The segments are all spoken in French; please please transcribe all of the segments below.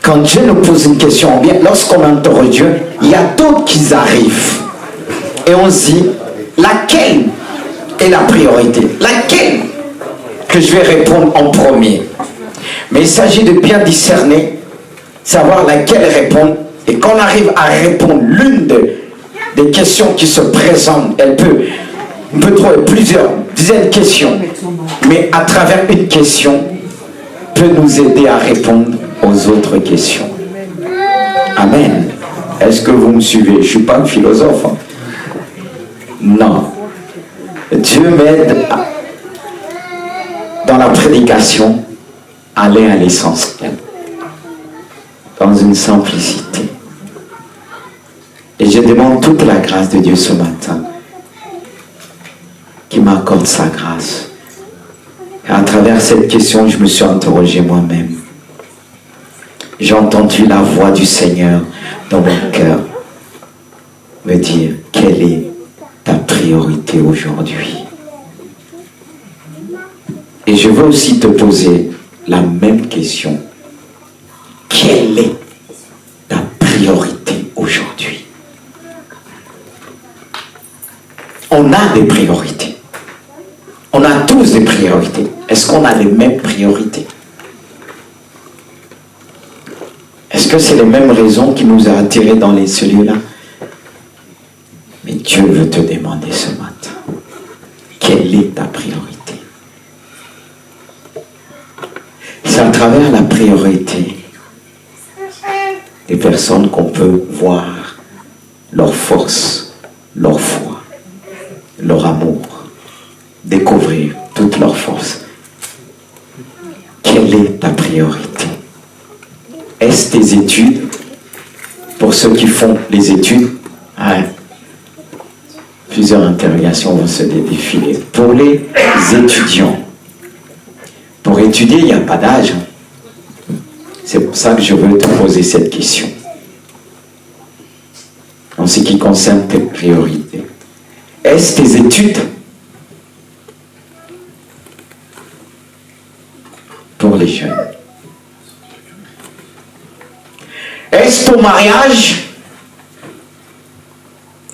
quand Dieu nous pose une question, bien, lorsqu'on interroge Dieu, il y a d'autres qui arrivent. Et on se dit, laquelle est la priorité? Laquelle que je vais répondre en premier? Mais il s'agit de bien discerner, savoir laquelle répondre. Et quand on arrive à répondre l'une des questions qui se présentent, on peut trouver plusieurs dizaines de questions. Mais à travers une question, peut nous aider à répondre aux autres questions. Amen. Est-ce que vous me suivez? Je ne suis pas un philosophe. Hein? Non. Dieu m'aide dans la prédication à aller à l'essentiel. Dans une simplicité. Et je demande toute la grâce de Dieu ce matin. Qui m'accorde sa grâce. Et à travers cette question, je me suis interrogé moi-même. J'ai entendu la voix du Seigneur dans mon cœur me dire, quelle est ta priorité aujourd'hui? Et je veux aussi te poser la même question. Quelle est ta priorité aujourd'hui? On a des priorités. On a tous des priorités. Est-ce qu'on a les mêmes priorités? Est-ce que c'est les mêmes raisons qui nous ont attirés dans ce lieu-là? Mais Dieu veut te demander ce matin, quelle est ta priorité? C'est à travers la priorité des personnes qu'on peut voir leur force, leur foi, leur amour, découvrir toute leur force. Quelle est ta priorité? Est-ce tes études? Pour ceux qui font les études, plusieurs interrogations vont se défiler. Pour les étudiants, pour étudier, il n'y a pas d'âge. C'est pour ça que je veux te poser cette question. En ce qui concerne tes priorités. Est-ce tes études? Pour les jeunes. Est-ce ton mariage?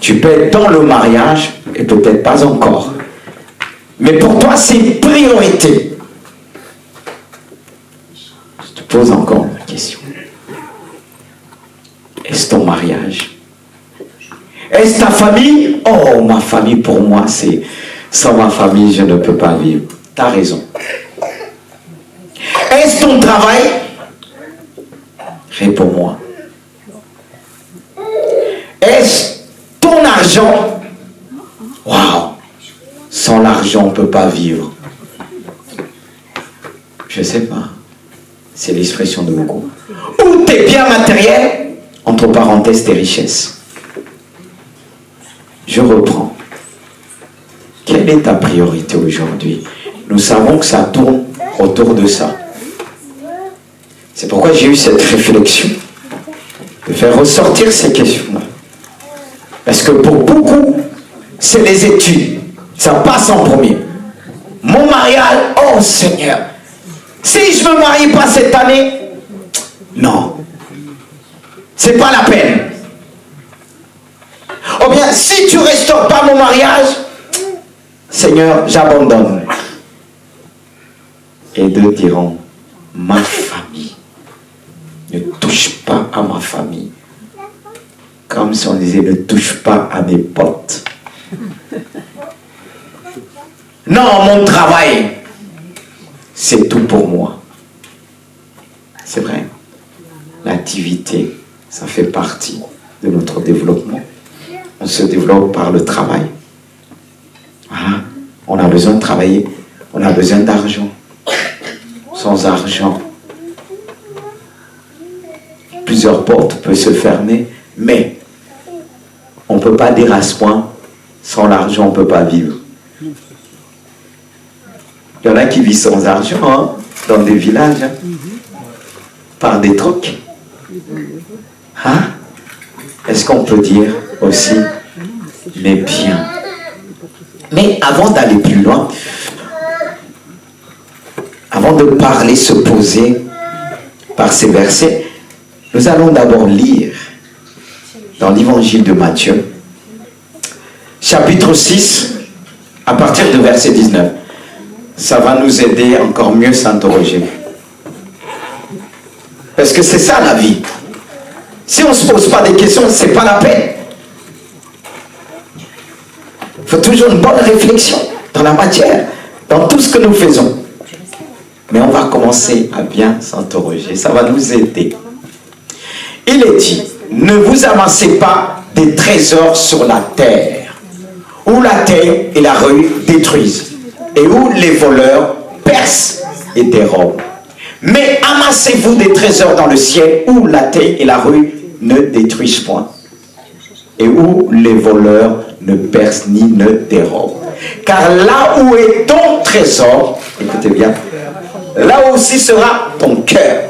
Tu peux être dans le mariage et peut-être pas encore. Mais pour toi, c'est une priorité. Je te pose encore une question. Est-ce ton mariage? Est-ce ta famille? Oh, ma famille, pour moi, c'est... Sans ma famille, je ne peux pas vivre. Tu as raison. Est-ce ton travail? Réponds-moi. Est-ce ton argent? Waouh! Sans l'argent, on ne peut pas vivre. Je ne sais pas. C'est l'expression de beaucoup. Ou tes biens matériels, entre parenthèses, tes richesses. Je reprends. Quelle est ta priorité aujourd'hui? Nous savons que ça tourne autour de ça. C'est pourquoi j'ai eu cette réflexion de faire ressortir ces questions-là. Parce que pour beaucoup, c'est les études. Ça passe en premier. Mon mariage, oh Seigneur, si je ne me marie pas cette année, non. C'est pas la peine. Ou bien, si tu ne restaures pas mon mariage, Seigneur, j'abandonne. Et d'autres diront, ma famille. Ne touche pas à ma famille. Comme si on disait, ne touche pas à mes potes. Non, mon travail, c'est tout pour moi. C'est vrai. L'activité, ça fait partie de notre développement. On se développe par le travail. Voilà. On a besoin de travailler. On a besoin d'argent. Sans argent, plusieurs portes peuvent se fermer, mais on ne peut pas dire à ce point, sans l'argent, on ne peut pas vivre. Il y en a qui vivent sans argent, hein, dans des villages, hein, par des trucs. Hein? Est-ce qu'on peut dire aussi, mais bien? Mais avant d'aller plus loin, avant de parler, se poser par ces versets, Nous allons d'abord lire dans l'évangile de Matthieu, chapitre 6, à partir de verset 19. Ça va nous aider encore mieux à s'interroger. Parce que c'est ça la vie. Si on ne se pose pas des questions, ce n'est pas la peine. Il faut toujours une bonne réflexion dans la matière, dans tout ce que nous faisons. Mais on va commencer à bien s'interroger. Ça va nous aider. Il est dit, ne vous amassez pas des trésors sur la terre, où la terre et la rue détruisent, et où les voleurs percent et dérobent. Mais amassez-vous des trésors dans le ciel, où la terre et la rue ne détruisent point, et où les voleurs ne percent ni ne dérobent. Car là où est ton trésor, écoutez bien, là aussi sera ton cœur.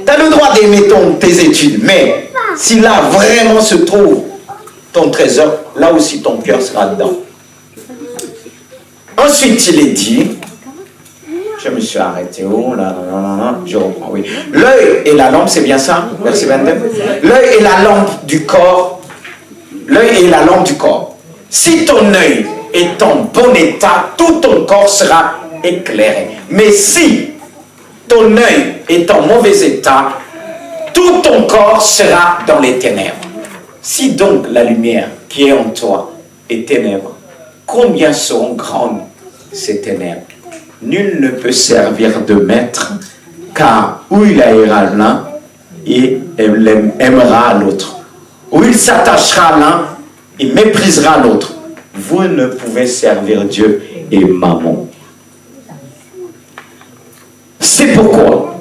Tu as le droit d'aimer tes études, mais si là vraiment se trouve ton trésor, là aussi ton cœur sera dedans. Ensuite, il est dit, je me suis arrêté, oh là là là là, je reprends, oui. L'œil et la lampe, c'est bien ça, verset 22. L'œil est la lampe du corps. L'œil est la lampe du corps. Si ton œil est en bon état, tout ton corps sera éclairé. Mais si ton œil est en mauvais état, tout ton corps sera dans les ténèbres. Si donc la lumière qui est en toi est ténèbre, combien seront grandes ces ténèbres? Nul ne peut servir de maître, car où il haïra l'un, il aimera l'autre. Où il s'attachera à l'un, il méprisera l'autre. Vous ne pouvez servir Dieu et Mammon. C'est pourquoi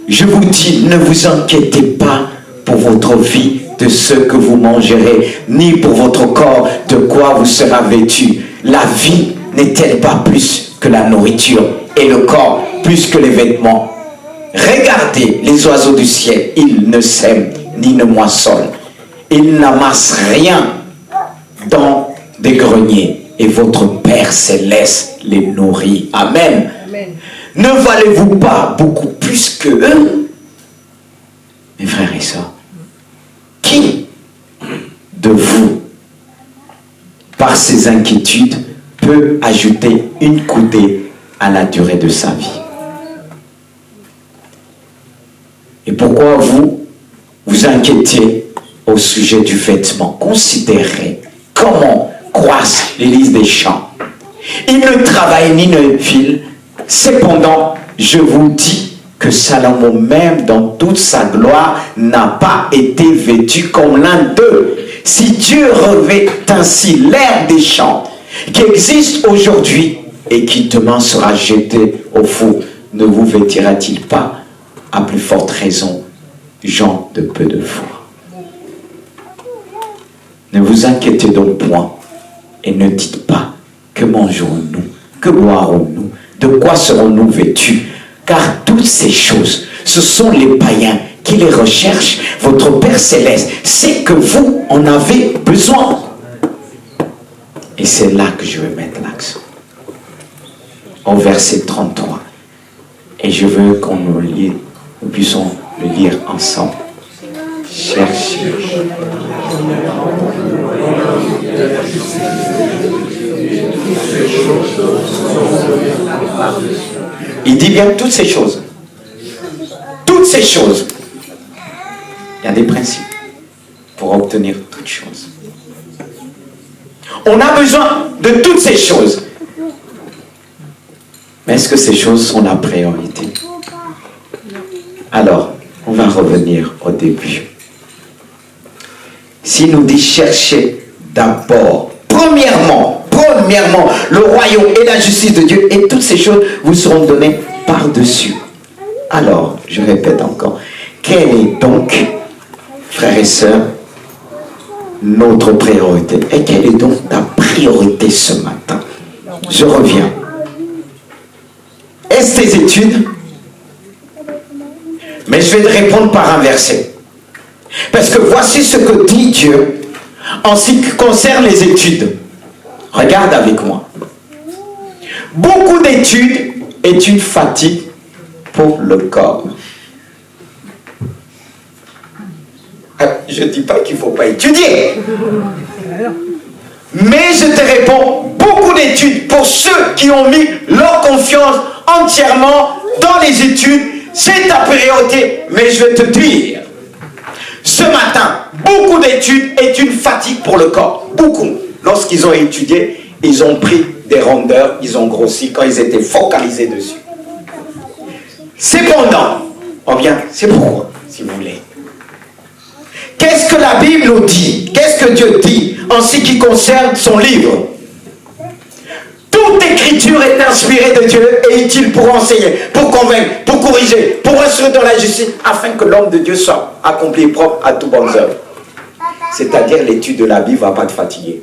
je vous dis, ne vous inquiétez pas pour votre vie de ce que vous mangerez, ni pour votre corps de quoi vous sera vêtu. La vie n'est-elle pas plus que la nourriture, et le corps plus que les vêtements? Regardez les oiseaux du ciel, ils ne sèment ni ne moissonnent, ils n'amassent rien dans des greniers, et votre Père céleste les nourrit. Amen. Amen. Ne valez-vous pas beaucoup plus que eux? Mes frères et sœurs, qui de vous, par ses inquiétudes, peut ajouter une coudée à la durée de sa vie? Et pourquoi vous vous inquiétez au sujet du vêtement? Considérez comment croissent les lys des champs. Ils ne travaillent ni ne filent. Cependant, je vous dis que Salomon même dans toute sa gloire n'a pas été vêtu comme l'un d'eux. Si Dieu revêt ainsi l'herbe des champs qui existe aujourd'hui et qui demain sera jeté au four, ne vous vêtira-t-il pas à plus forte raison, gens de peu de foi? Ne vous inquiétez donc point et ne dites pas que mangerons-nous, que boirons-nous, de quoi serons-nous vêtus? Car toutes ces choses, ce sont les païens qui les recherchent. Votre Père Céleste sait que vous en avez besoin. Et c'est là que je vais mettre l'accent. Au verset 33. Et je veux qu'on nous puissions le lire ensemble. Cherchez. Il dit bien toutes ces choses. Toutes ces choses. Il y a des principes pour obtenir toutes choses. On a besoin de toutes ces choses. Mais est-ce que ces choses sont la priorité? Alors, on va revenir au début. S'il nous dit chercher d'abord, premièrement, le royaume et la justice de Dieu, et toutes ces choses vous seront données par-dessus. Alors, je répète encore, quelle est donc, frères et sœurs, notre priorité? Et quelle est donc ta priorité ce matin? Je reviens. Est-ce tes études? Mais je vais te répondre par un verset. Parce que voici ce que dit Dieu en ce qui concerne les études. Regarde avec moi. Beaucoup d'études est une fatigue pour le corps. Je ne dis pas qu'il ne faut pas étudier. Mais je te réponds, beaucoup d'études pour ceux qui ont mis leur confiance entièrement dans les études, c'est ta priorité. Mais je vais te dire, ce matin, beaucoup d'études est une fatigue pour le corps. Beaucoup. Lorsqu'ils ont étudié, ils ont pris des rondeurs, ils ont grossi quand ils étaient focalisés dessus. Cependant, oh bien, c'est pourquoi, si vous voulez. Qu'est-ce que la Bible nous dit? Qu'est-ce que Dieu dit en ce qui concerne son livre? Toute écriture est inspirée de Dieu et utile pour enseigner, pour convaincre, pour corriger, pour instruire dans la justice, afin que l'homme de Dieu soit accompli et propre à toutes bonnes œuvres. C'est-à-dire l'étude de la Bible ne va pas te fatiguer.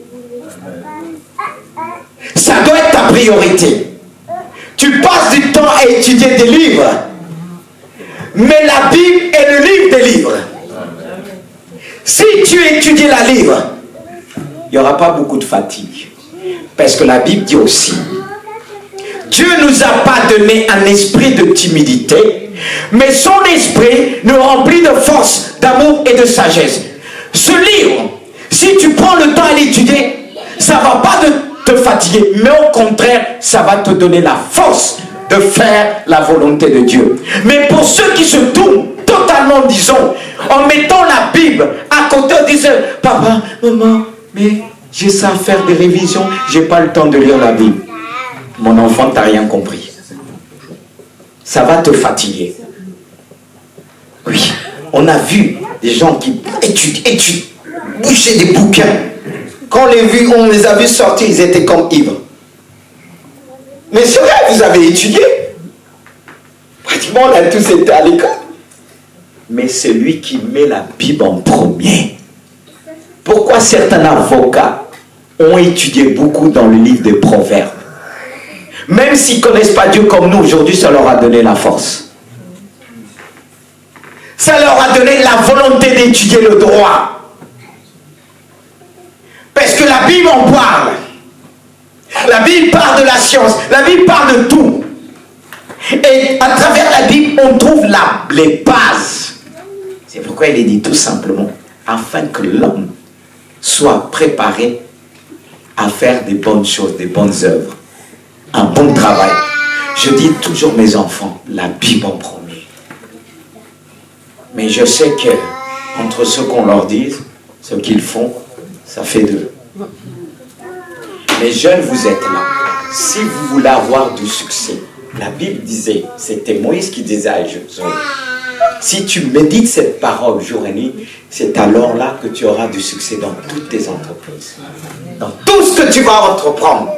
Ça doit être ta priorité. Tu passes du temps à étudier des livres, mais la Bible est le livre des livres. Si tu étudies la livre, il n'y aura pas beaucoup de fatigue. Parce que la Bible dit aussi, Dieu ne nous a pas donné un esprit de timidité, mais son esprit nous remplit de force, d'amour et de sagesse. Ce livre, si tu prends le temps à l'étudier, ça ne va pas te fatiguer, mais au contraire, ça va te donner la force de faire la volonté de Dieu. Mais pour ceux qui se tournent totalement, disons, en mettant la Bible à côté, disant, papa, maman, mais j'ai ça à faire des révisions, j'ai pas le temps de lire la Bible. Mon enfant, t'as rien compris. Ça va te fatiguer. Oui, on a vu des gens qui étudient, bouchaient des bouquins. Quand on les a vus sortir, ils étaient comme ivres. Mais c'est vrai, vous avez étudié. Pratiquement, on a tous été à l'école. Mais c'est lui qui met la Bible en premier. Pourquoi certains avocats ont étudié beaucoup dans le livre des Proverbes? Même s'ils ne connaissent pas Dieu comme nous, aujourd'hui, ça leur a donné la force. Ça leur a donné la volonté d'étudier le droit. Parce que la Bible en parle. La Bible parle de la science. La Bible parle de tout. Et à travers la Bible, on trouve les bases. C'est pourquoi il est dit tout simplement, afin que l'homme soit préparé à faire des bonnes choses, des bonnes œuvres, un bon travail. Je dis toujours mes enfants, la Bible en premier. Mais je sais que entre ce qu'on leur dit, ce qu'ils font, ça fait deux. Les jeunes, vous êtes là. Si vous voulez avoir du succès, la Bible disait, c'était Moïse qui disait à Josué, si tu médites cette parole jour et nuit, c'est alors là que tu auras du succès dans toutes tes entreprises. Dans tout ce que tu vas entreprendre.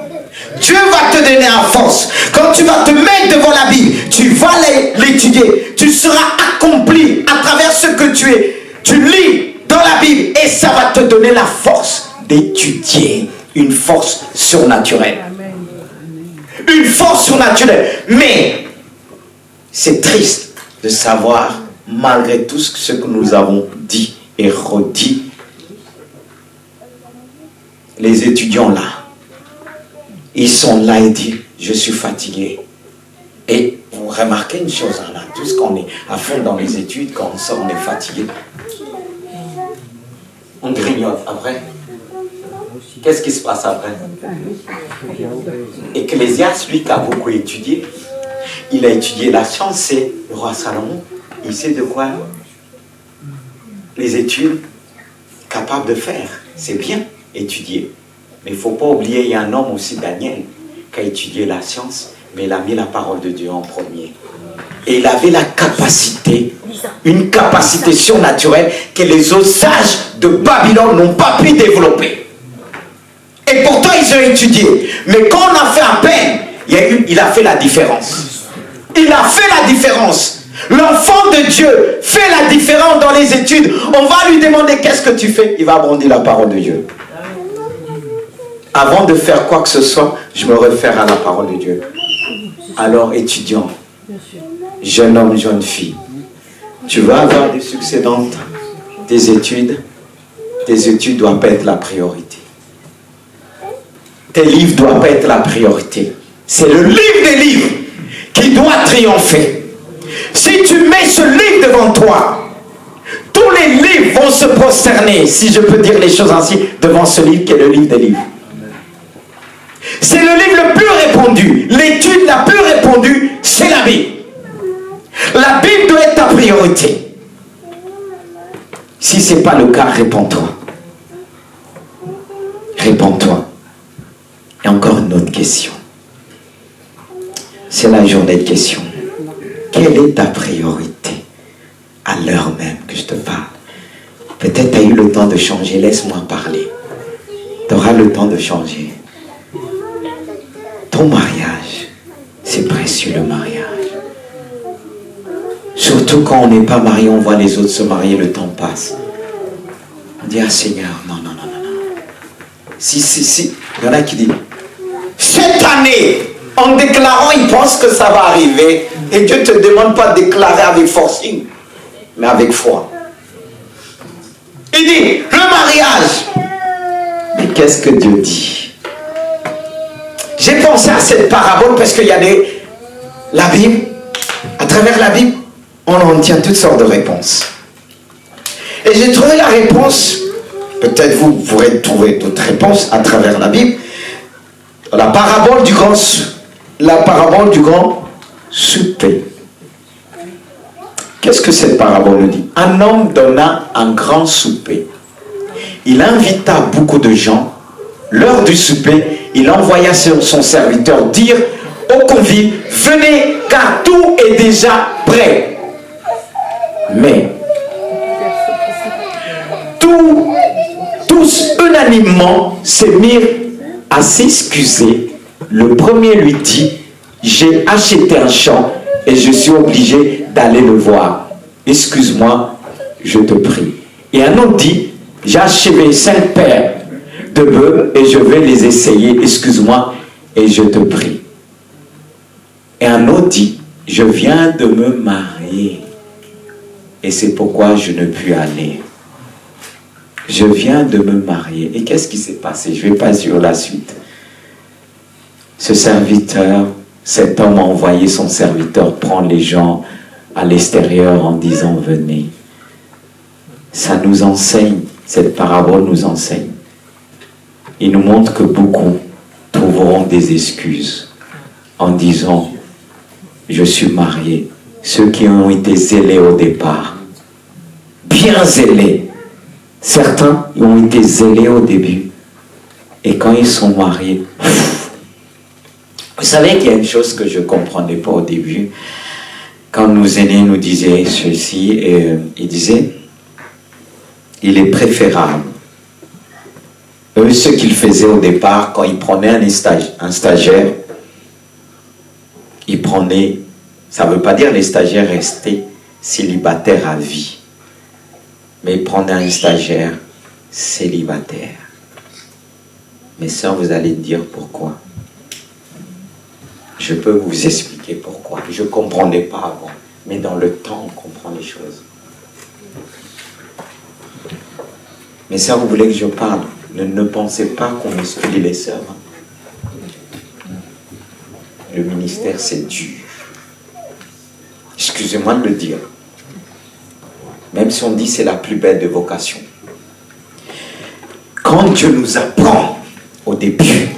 Dieu va te donner la force. Quand tu vas te mettre devant la Bible, tu vas l'étudier. Tu seras accompli à travers ce que tu es. Tu lis dans la Bible et ça va te donner la force d'étudier. Une force surnaturelle. Une force surnaturelle. Mais c'est triste de savoir, malgré tout ce que nous avons dit et redit, les étudiants là, ils sont là et disent, je suis fatigué. Et vous remarquez une chose, là, tous qu'on est à fond dans les études, quand on sort, on est fatigué. On grignote après. Qu'est-ce qui se passe après? Ecclésiaste, lui qui a beaucoup étudié, il a étudié la science, c'est le roi Salomon. Il sait de quoi les études capables de faire. C'est bien étudier. Mais il ne faut pas oublier, il y a un homme aussi, Daniel, qui a étudié la science, mais il a mis la parole de Dieu en premier. Et il avait la capacité, une capacité surnaturelle que les autres sages de Babylone n'ont pas pu développer. Et pourtant, ils ont étudié. Mais quand on a fait appel, il a fait la différence. Il a fait la différence. L'enfant de Dieu fait la différence dans les études. On va lui demander qu'est-ce que tu fais. Il va brandir la parole de Dieu. Avant de faire quoi que ce soit, je me réfère à la parole de Dieu. Alors, étudiant, jeune homme, jeune fille, tu veux avoir du succès dans tes études ne doivent pas être la priorité. Tes livres ne doivent pas être la priorité. C'est le livre des livres qui doit triompher. Si tu mets ce livre devant toi, tous les livres vont se prosterner, si je peux dire les choses ainsi, devant ce livre qui est le livre des livres. C'est le livre le plus répandu. L'étude la plus répandue, c'est la Bible. La Bible doit être ta priorité. Si ce n'est pas le cas, réponds-toi. Réponds-toi. Et encore une autre question. C'est la journée de questions. Quelle est ta priorité à l'heure même que je te parle? Peut-être tu as eu le temps de changer. Laisse-moi parler. Tu auras le temps de changer. Ton mariage, c'est précieux le mariage. Surtout quand on n'est pas marié, on voit les autres se marier, le temps passe. On dit, ah Seigneur, non. Si. Il y en a qui disent, cette année, en déclarant, ils pensent que ça va arriver. Et Dieu ne te demande pas de déclarer avec forcing, mais avec foi. Il dit, le mariage. Mais qu'est-ce que Dieu dit? J'ai pensé à cette parabole parce qu'il y a la Bible, à travers la Bible, on en tient toutes sortes de réponses. Et j'ai trouvé la réponse, peut-être vous pourrez trouver d'autres réponses à travers la Bible, la parabole du grand souper. Qu'est-ce que cette parabole dit? Un homme donna un grand souper. Il invita beaucoup de gens. L'heure du souper, il envoya son serviteur dire aux convives, venez car tout est déjà prêt. Mais tous unanimement se mirent à s'excuser. Le premier lui dit, j'ai acheté un champ et je suis obligé d'aller le voir. Excuse-moi, je te prie. Et un autre dit, j'ai achevé 5 paires de bœufs et je vais les essayer. Excuse-moi et je te prie. Et un autre dit, je viens de me marier et c'est pourquoi je ne puis aller. Je viens de me marier. Et qu'est-ce qui s'est passé? Je ne vais pas sur la suite. Ce serviteur, cet homme a envoyé son serviteur prendre les gens à l'extérieur en disant venez. Ça nous enseigne, cette parabole nous enseigne. Il nous montre que beaucoup trouveront des excuses en disant je suis marié. Ceux qui ont été zélés au départ, bien zélés. Certains ont été zélés au début. Et quand ils sont mariés, vous savez qu'il y a une chose que je ne comprenais pas au début. Quand nos aînés nous disaient ceci, ils disaient, il est préférable. Eux, ce qu'ils faisaient au départ, quand ils prenaient un stagiaire, ils prenaient, ça ne veut pas dire les stagiaires restaient célibataires à vie, mais ils prenaient un stagiaire célibataire. Mes sœurs, vous allez me dire pourquoi. Je peux vous expliquer pourquoi. Je ne comprenais pas avant, mais dans le temps, on comprend les choses. Mes sœurs, vous voulez que je parle? Ne pensez pas qu'on exclut les sœurs. Le ministère, c'est dur. Excusez-moi de le dire. Même si on dit c'est la plus belle de vocation. Quand Dieu nous apprend au début,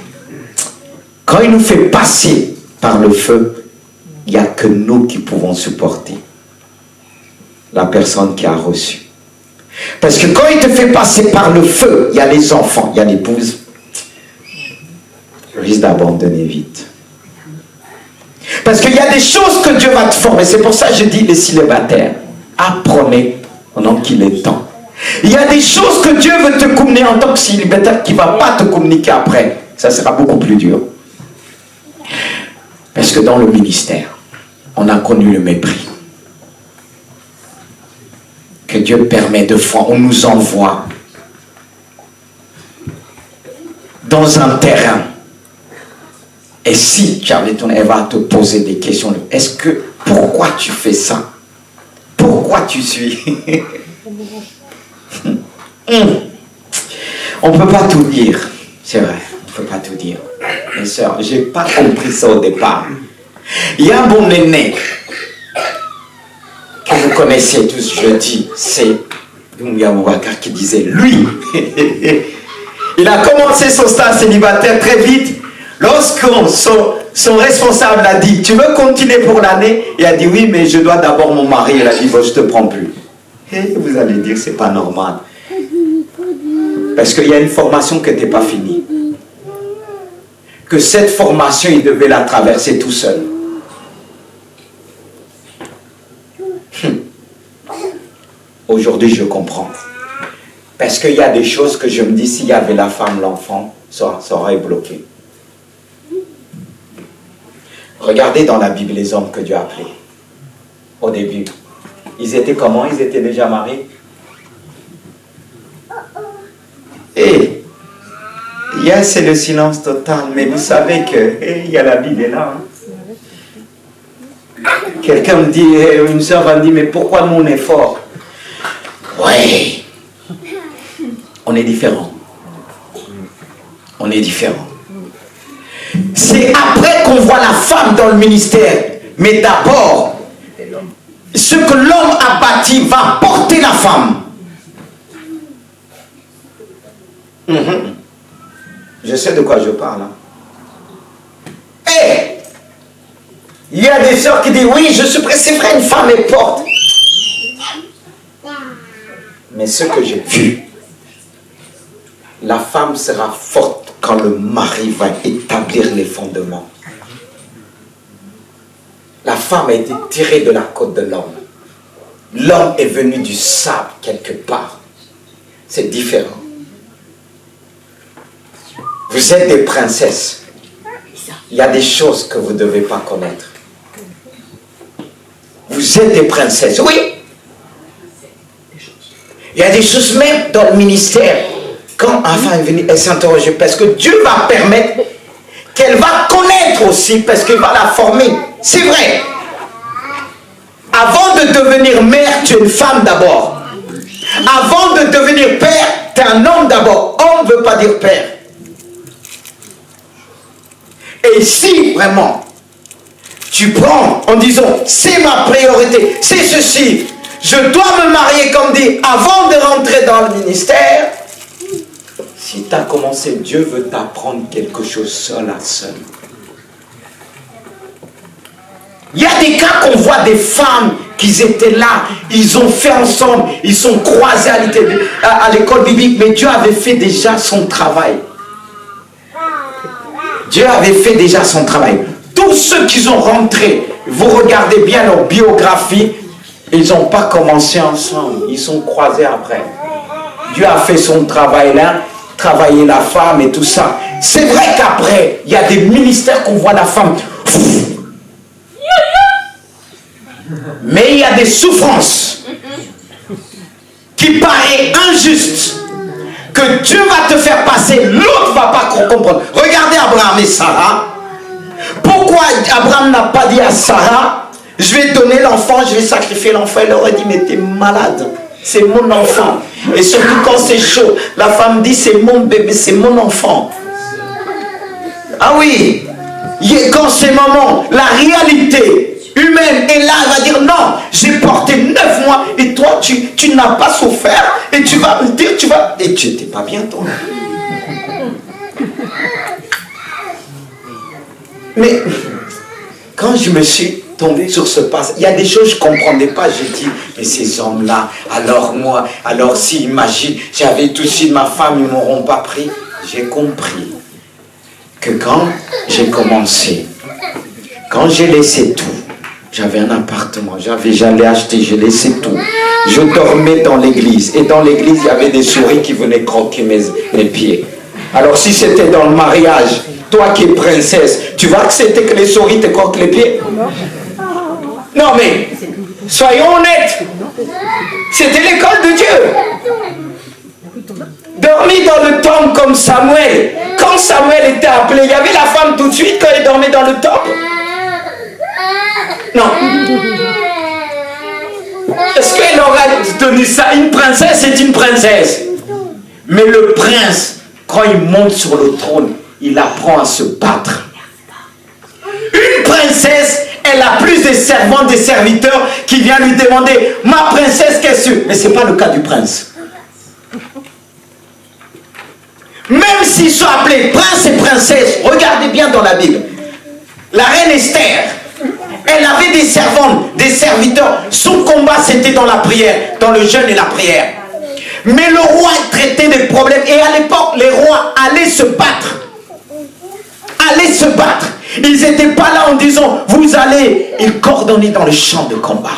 quand il nous fait passer par le feu, il n'y a que nous qui pouvons supporter la personne qui a reçu. Parce que quand il te fait passer par le feu, il y a les enfants, il y a l'épouse, tu risques d'abandonner vite. Parce qu'il y a des choses que Dieu va te former. C'est pour ça que je dis les célibataires, apprenez pendant qu'il est temps. Il y a des choses que Dieu veut te communiquer en tant que célibataire qui ne va pas te communiquer après. Ça sera beaucoup plus dur. Parce que dans le ministère, on a connu le mépris. Que Dieu permet de fois, on nous envoie dans un terrain. Et si Charleton, elle va te poser des questions, pourquoi tu fais ça? Pourquoi tu suis? On ne peut pas tout dire, c'est vrai, on ne peut pas tout dire. Mes sœurs, je n'ai pas compris ça au départ. Il y a un bon aîné que vous connaissez tous, je dis, c'est Doumbia Boubacar qui disait, lui, il a commencé son stage célibataire très vite. Lorsqu'on son responsable a dit, tu veux continuer pour l'année? Il a dit, oui, mais je dois d'abord mon mari. Il a dit, bon, je ne te prends plus. Et vous allez dire, c'est pas normal. Parce qu'il y a une formation qui n'était pas finie. Que cette formation, il devait la traverser tout seul. Aujourd'hui, je comprends. Parce qu'il y a des choses que je me dis, s'il y avait la femme, l'enfant, ça aurait bloqué. Regardez dans la Bible les hommes que Dieu a appelés. Au début. Ils étaient comment? Ils étaient déjà mariés. Et c'est le silence total. Mais vous savez que il y a la Bible est là. Hein? Quelqu'un me dit, une soeur va me dire, mais pourquoi nous on est fort? Oui. On est différents. On est différents. C'est après qu'on voit la femme dans le ministère. Mais d'abord, ce que l'homme a bâti va porter la femme. Je sais de quoi je parle. Hein. Et il y a des sœurs qui disent, oui, je suis prêt, c'est vrai, une femme est porte. Mais ce que j'ai vu, la femme sera forte quand le mari va établir les fondements. La femme a été tirée de la côte de l'homme. L'homme est venu du sable quelque part. C'est différent. Vous êtes des princesses. Il y a des choses que vous ne devez pas connaître. Vous êtes des princesses, oui. Il y a des choses même dans le ministère. Quand enfin est venue, elle s'interroge parce que Dieu va permettre qu'elle va connaître aussi parce qu'il va la former. C'est vrai. Avant de devenir mère, tu es une femme d'abord. Avant de devenir père, tu es un homme d'abord. Homme ne veut pas dire père. Et si vraiment tu prends en disant c'est ma priorité, c'est ceci, je dois me marier comme dit avant de rentrer dans le ministère. Si tu as commencé, Dieu veut t'apprendre quelque chose seul à seul. Il y a des cas qu'on voit des femmes qui étaient là, ils ont fait ensemble, ils sont croisés à l'école biblique, mais Dieu avait fait déjà son travail. Dieu avait fait déjà son travail. Tous ceux qui sont rentrés, vous regardez bien leur biographie, ils n'ont pas commencé ensemble, ils sont croisés après. Dieu a fait son travail là, travailler la femme et tout ça. C'est vrai qu'après, il y a des ministères qu'on voit la femme. Mais il y a des souffrances qui paraissent injustes, que Dieu va te faire passer, l'autre ne va pas comprendre. Regardez Abraham et Sarah. Pourquoi Abraham n'a pas dit à Sarah, je vais donner l'enfant, je vais sacrifier l'enfant? Elle aurait dit, mais t'es malade, c'est mon enfant. Et surtout quand c'est chaud, la femme dit, c'est mon bébé, c'est mon enfant. Ah oui, quand c'est maman, la réalité humaine est là, elle va dire, non, j'ai porté 9 mois et toi, tu n'as pas souffert et tu vas me dire, et tu n'étais pas bien toi. Mais quand je me suis tombé sur ce passage, il y a des choses que je ne comprenais pas. J'ai dit, mais ces hommes-là, alors moi, alors si, imagine, j'avais tout de suite ma femme, ils ne m'auront pas pris. J'ai compris que quand j'ai commencé, quand j'ai laissé tout, j'avais un appartement, j'allais acheter, j'ai laissé tout. Je dormais dans l'église. Et dans l'église, il y avait des souris qui venaient croquer mes pieds. Alors si c'était dans le mariage, toi qui es princesse, tu vas accepter que les souris te croquent les pieds? Non mais, soyons honnêtes. C'était l'école de Dieu. Dormir dans le temple comme Samuel. Quand Samuel était appelé, il y avait la femme tout de suite quand il dormait dans le temple. Non. Est-ce qu'elle aurait donné ça? Une princesse est une princesse. Mais le prince, quand il monte sur le trône, il apprend à se battre. Une princesse, elle a plus de servantes, des serviteurs qui viennent lui demander, ma princesse, qu'est-ce que... Mais ce n'est pas le cas du prince. Même s'ils sont appelés princes et princesses, regardez bien dans la Bible. La reine Esther, elle avait des servantes, des serviteurs. Son combat, c'était dans la prière, dans le jeûne et la prière. Mais le roi traitait des problèmes. Et à l'époque, les rois allaient se battre. Allaient se battre. Ils n'étaient pas là en disant, vous allez. Ils coordonnaient dans le champ de combat.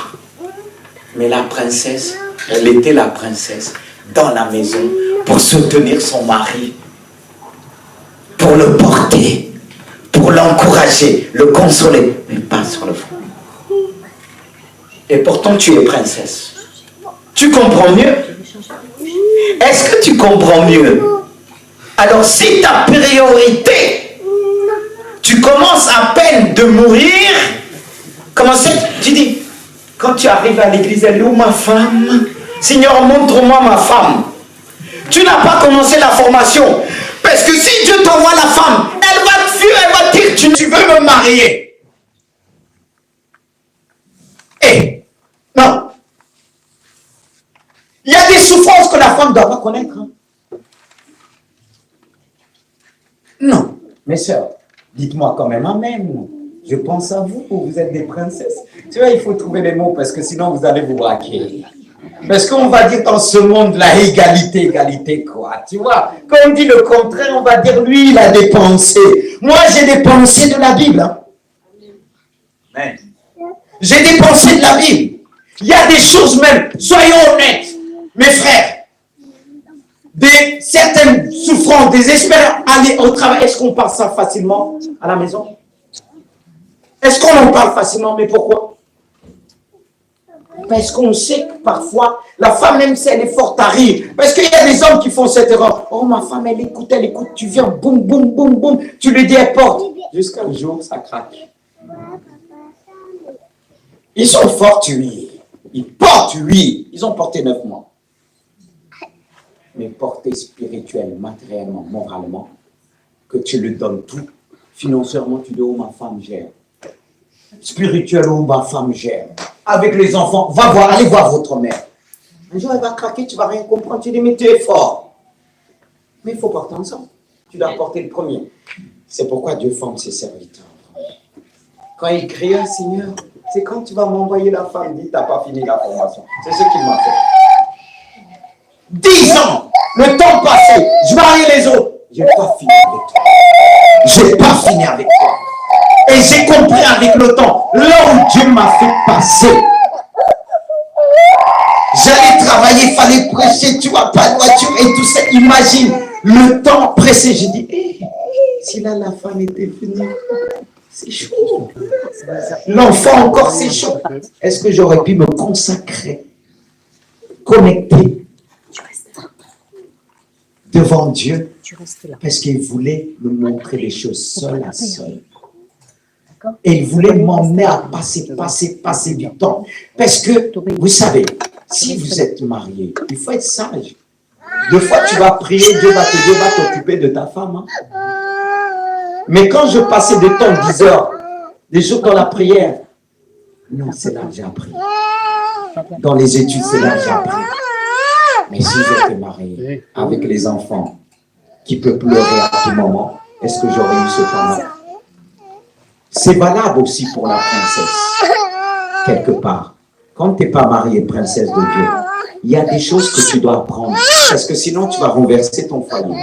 Mais la princesse, elle était la princesse dans la maison pour soutenir son mari, pour le porter, pour l'encourager, le consoler, mais pas sur le front. Et pourtant, tu es princesse. Tu comprends mieux? Est-ce que tu comprends mieux? Alors, si ta priorité, tu commences à peine de mourir, comment c'est? Tu dis, quand tu arrives à l'église, elle est où ma femme? Seigneur, montre-moi ma femme. Tu n'as pas commencé la formation. Parce que si Dieu t'envoie la femme, elle va te fuir, elle va te dire, tu veux me marier. Eh, non. Il y a des souffrances que la femme ne doit pas connaître. Hein. Non. Mes soeurs, dites-moi quand même amen. Je pense à vous, vous êtes des princesses. Tu vois, il faut trouver les mots parce que sinon vous allez vous braquer. Parce qu'on va dire dans ce monde, la égalité, égalité quoi, tu vois. Quand on dit le contraire, on va dire lui, il a des pensées. Moi, j'ai des pensées de la Bible. Hein. J'ai des pensées de la Bible. Il y a des choses même, soyons honnêtes, mes frères. Des certaines souffrances, des espérances, aller au travail. Est-ce qu'on parle ça facilement à la maison? Est-ce qu'on en parle facilement? Mais pourquoi? Parce qu'on sait que parfois, la femme, même si elle est forte à rire, parce qu'il y a des hommes qui font cette erreur. Oh, ma femme, elle écoute, tu viens, boum, boum, boum, boum, tu lui dis, elle porte. Jusqu'à le jour, ça craque. Ils sont forts, oui. Ils portent, oui. Ils ont porté 9 mois. Mais porter spirituellement, matériellement, moralement, que tu lui donnes tout, financièrement, tu dis, oh, ma femme gère. Spirituellement, ma femme gère. Avec les enfants, va voir, allez voir votre mère. Un jour, elle va craquer, tu ne vas rien comprendre. Tu dis, mais tu es fort. Mais il faut porter ensemble. Tu dois porter le premier. C'est pourquoi Dieu forme ses serviteurs. Quand il crie, Seigneur, c'est quand tu vas m'envoyer la femme, dit, tu n'as pas fini la formation. C'est ce qu'il m'a fait. 10 ans, le temps passé, je mariais les autres. Je n'ai pas fini avec toi. Je n'ai pas fini avec toi. Et j'ai compris avec le temps, là où Dieu m'a fait passer. J'allais travailler, il fallait prêcher, tu vois, pas de voiture et tout ça. Imagine, le temps pressé. J'ai dit, hey, si là la femme était venue, c'est chaud. L'enfant encore, c'est chaud. Est-ce que j'aurais pu me consacrer, connecter devant Dieu? Parce qu'il voulait me montrer les choses seul à seul. Et il voulait m'emmener à passer du temps. Parce que, vous savez, si vous êtes marié, il faut être sage. Des fois, tu vas prier, Dieu va t'occuper de ta femme. Hein. Mais quand je passais du temps, 10 heures, des jours dans la prière, non, c'est là que j'ai appris. Dans les études, c'est là que j'ai appris. Mais si j'étais marié, avec les enfants, qui peuvent pleurer à tout moment, est-ce que j'aurais eu ce temps-là? C'est valable aussi pour la princesse, quelque part. Quand tu n'es pas mariée, princesse de Dieu, il y a des choses que tu dois apprendre, parce que sinon tu vas renverser ton foyer.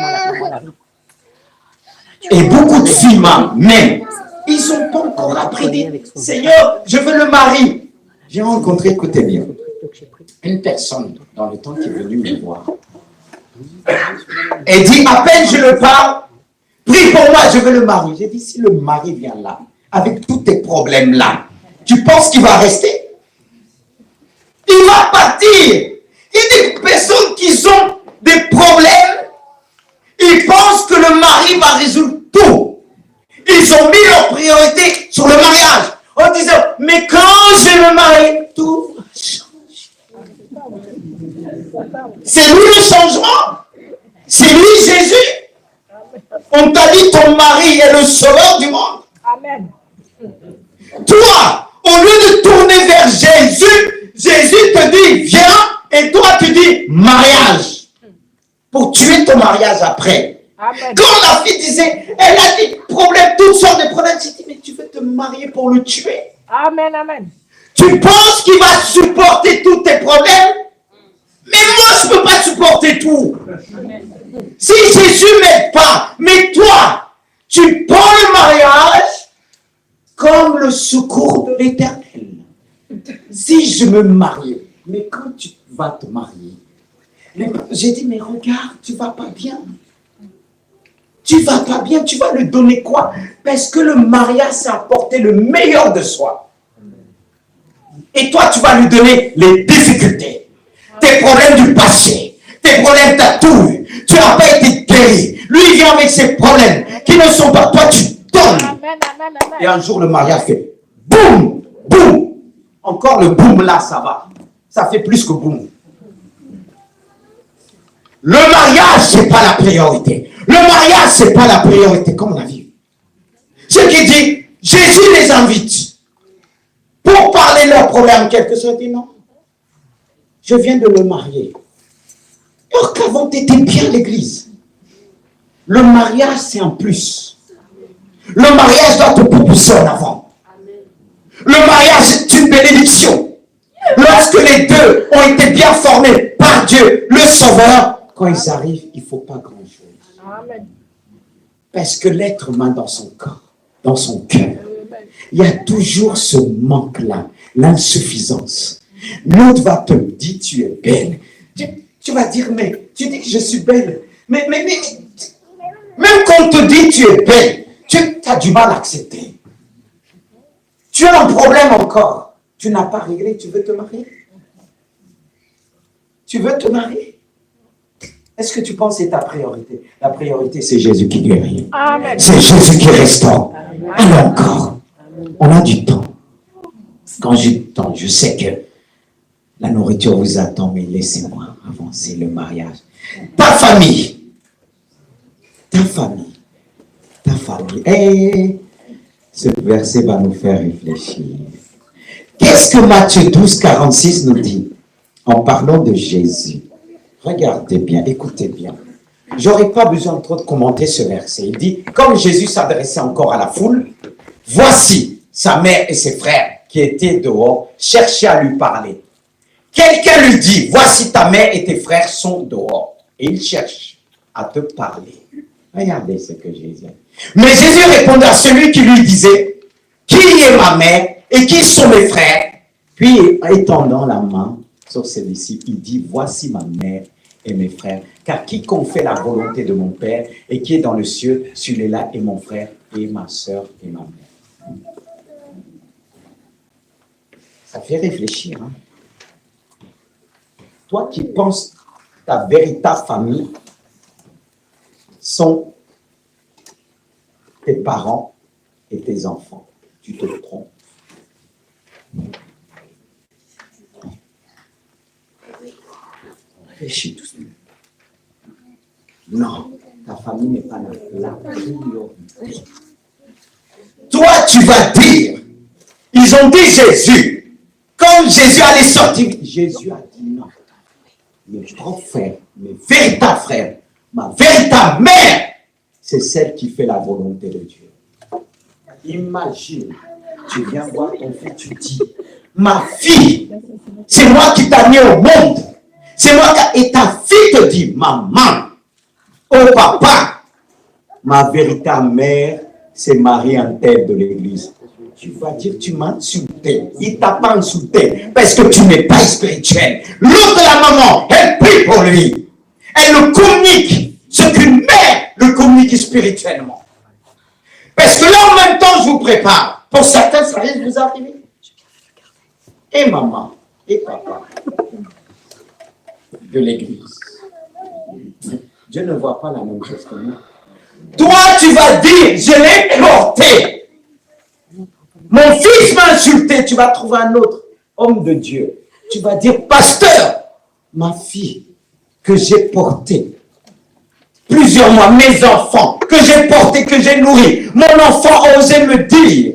Et beaucoup de filles, même, ils n'ont pas encore appris. Seigneur, je veux le mari. J'ai rencontré, écoutez bien, une personne dans le temps qui est venue me voir. Elle dit, à peine je le parle, prie pour moi, je veux le mari. J'ai dit, si le mari vient là, avec tous tes problèmes là, tu penses qu'il va rester? Il va partir. Il y a des personnes qui ont des problèmes, ils pensent que le mari va résoudre tout. Ils ont mis leur priorité sur le mariage en disant, mais quand je me marie, tout va changer. C'est lui le changement. C'est lui Jésus. On t'a dit ton mari est le sauveur du monde. Amen. Toi, au lieu de tourner vers Jésus, Jésus te dit, viens, et toi tu dis, mariage. Pour tuer ton mariage après. Amen. Quand la fille disait, elle a dit problème, toutes sortes de problèmes, j'ai dit, mais tu veux te marier pour le tuer? Amen, amen. Tu penses qu'il va supporter tous tes problèmes? Mais moi, je ne peux pas supporter tout. Amen. Si Jésus ne m'aide pas, mais toi, tu prends le mariage comme le secours de l'Éternel. Si je me marie, mais quand tu vas te marier, j'ai dit, mais regarde, tu ne vas pas bien. Tu ne vas pas bien, tu vas lui donner quoi? Parce que le mariage, c'est apporter le meilleur de soi. Et toi, tu vas lui donner les difficultés, tes problèmes du passé, tes problèmes, t'as tout eu. Tu n'as pas été guéri. Lui, il vient avec ses problèmes qui ne sont pas toi, tu donnes. Et un jour, le mariage fait boum, boum. Encore le boum là, ça va. Ça fait plus que boum. Le mariage, ce n'est pas la priorité. Le mariage, ce n'est pas la priorité, comme on a vu. Ce qui dit, Jésus les invite pour parler de leurs problèmes. Quelques-uns disent non. Je viens de me marier. Alors qu'avant, tu étais bien à l'église. Le mariage, c'est un plus. Le mariage doit te propulser en avant. Le mariage, c'est une bénédiction. Lorsque les deux ont été bien formés par Dieu, le Sauveur, quand ils arrivent, il ne faut pas grand-chose. Parce que l'être humain dans son corps, dans son cœur, il y a toujours ce manque-là, l'insuffisance. L'autre va te dire, tu es belle. Tu vas dire, mais tu dis que je suis belle. Mais même quand on te dit tu es belle, tu as du mal à accepter. Tu as un problème encore. Tu n'as pas réglé, tu veux te marier? Tu veux te marier? Est-ce que tu penses que c'est ta priorité? La priorité, c'est Jésus qui guérit. C'est Jésus qui restaure. Et encore, on a du temps. Quand j'ai du temps, je sais que la nourriture vous attend, mais laissez-moi avancer le mariage. Ta famille. Et ce verset va nous faire réfléchir. Qu'est-ce que Matthieu 12, 46 nous dit en parlant de Jésus? Regardez bien, écoutez bien. J'aurais pas besoin de trop de commenter ce verset. Il dit, comme Jésus s'adressait encore à la foule, voici sa mère et ses frères qui étaient dehors, cherchaient à lui parler. Quelqu'un lui dit, voici ta mère et tes frères sont dehors. Et ils cherchent à te parler. Regardez ce que Jésus a dit. Mais Jésus répondait à celui qui lui disait, qui est ma mère et qui sont mes frères? Puis, étendant la main sur ses disciples, il dit, voici ma mère et mes frères, car quiconque fait la volonté de mon Père et qui est dans le ciel, celui-là est mon frère et ma soeur et ma mère. Ça fait réfléchir. Hein? Toi qui penses ta véritable famille sont tes parents et tes enfants, tu te trompes. Réfléchis tout seul. Non, ta famille n'est pas la priorité. Toi, tu vas dire, ils ont dit Jésus. Quand Jésus allait sortir, Jésus a dit non. Mes grands frères, mes véritables frères, ma véritable mère, c'est celle qui fait la volonté de Dieu. Imagine, tu viens voir ton fils, tu dis, ma fille, c'est moi qui t'ai mis au monde. C'est moi qui... Et ta fille te dit, maman, oh papa, ma véritable mère, c'est Marie en tête de l'église. Tu vas dire, tu m'as insulté. Il t'a pas insulté parce que tu n'es pas spirituel. L'autre, la maman, elle prie pour lui. Elle le communique. Ce qu'une mère le communique spirituellement. Parce que là, en même temps, je vous prépare. Pour certains, ça risque de vous arriver. Et maman, et papa de l'église. Dieu ne voit pas la même chose que nous. Toi, tu vas dire, je l'ai porté. Mon fils m'a insulté. Tu vas trouver un autre homme de Dieu. Tu vas dire, pasteur, ma fille que j'ai portée plusieurs mois, mes enfants que j'ai portés, que j'ai nourris. Mon enfant a osé me dire,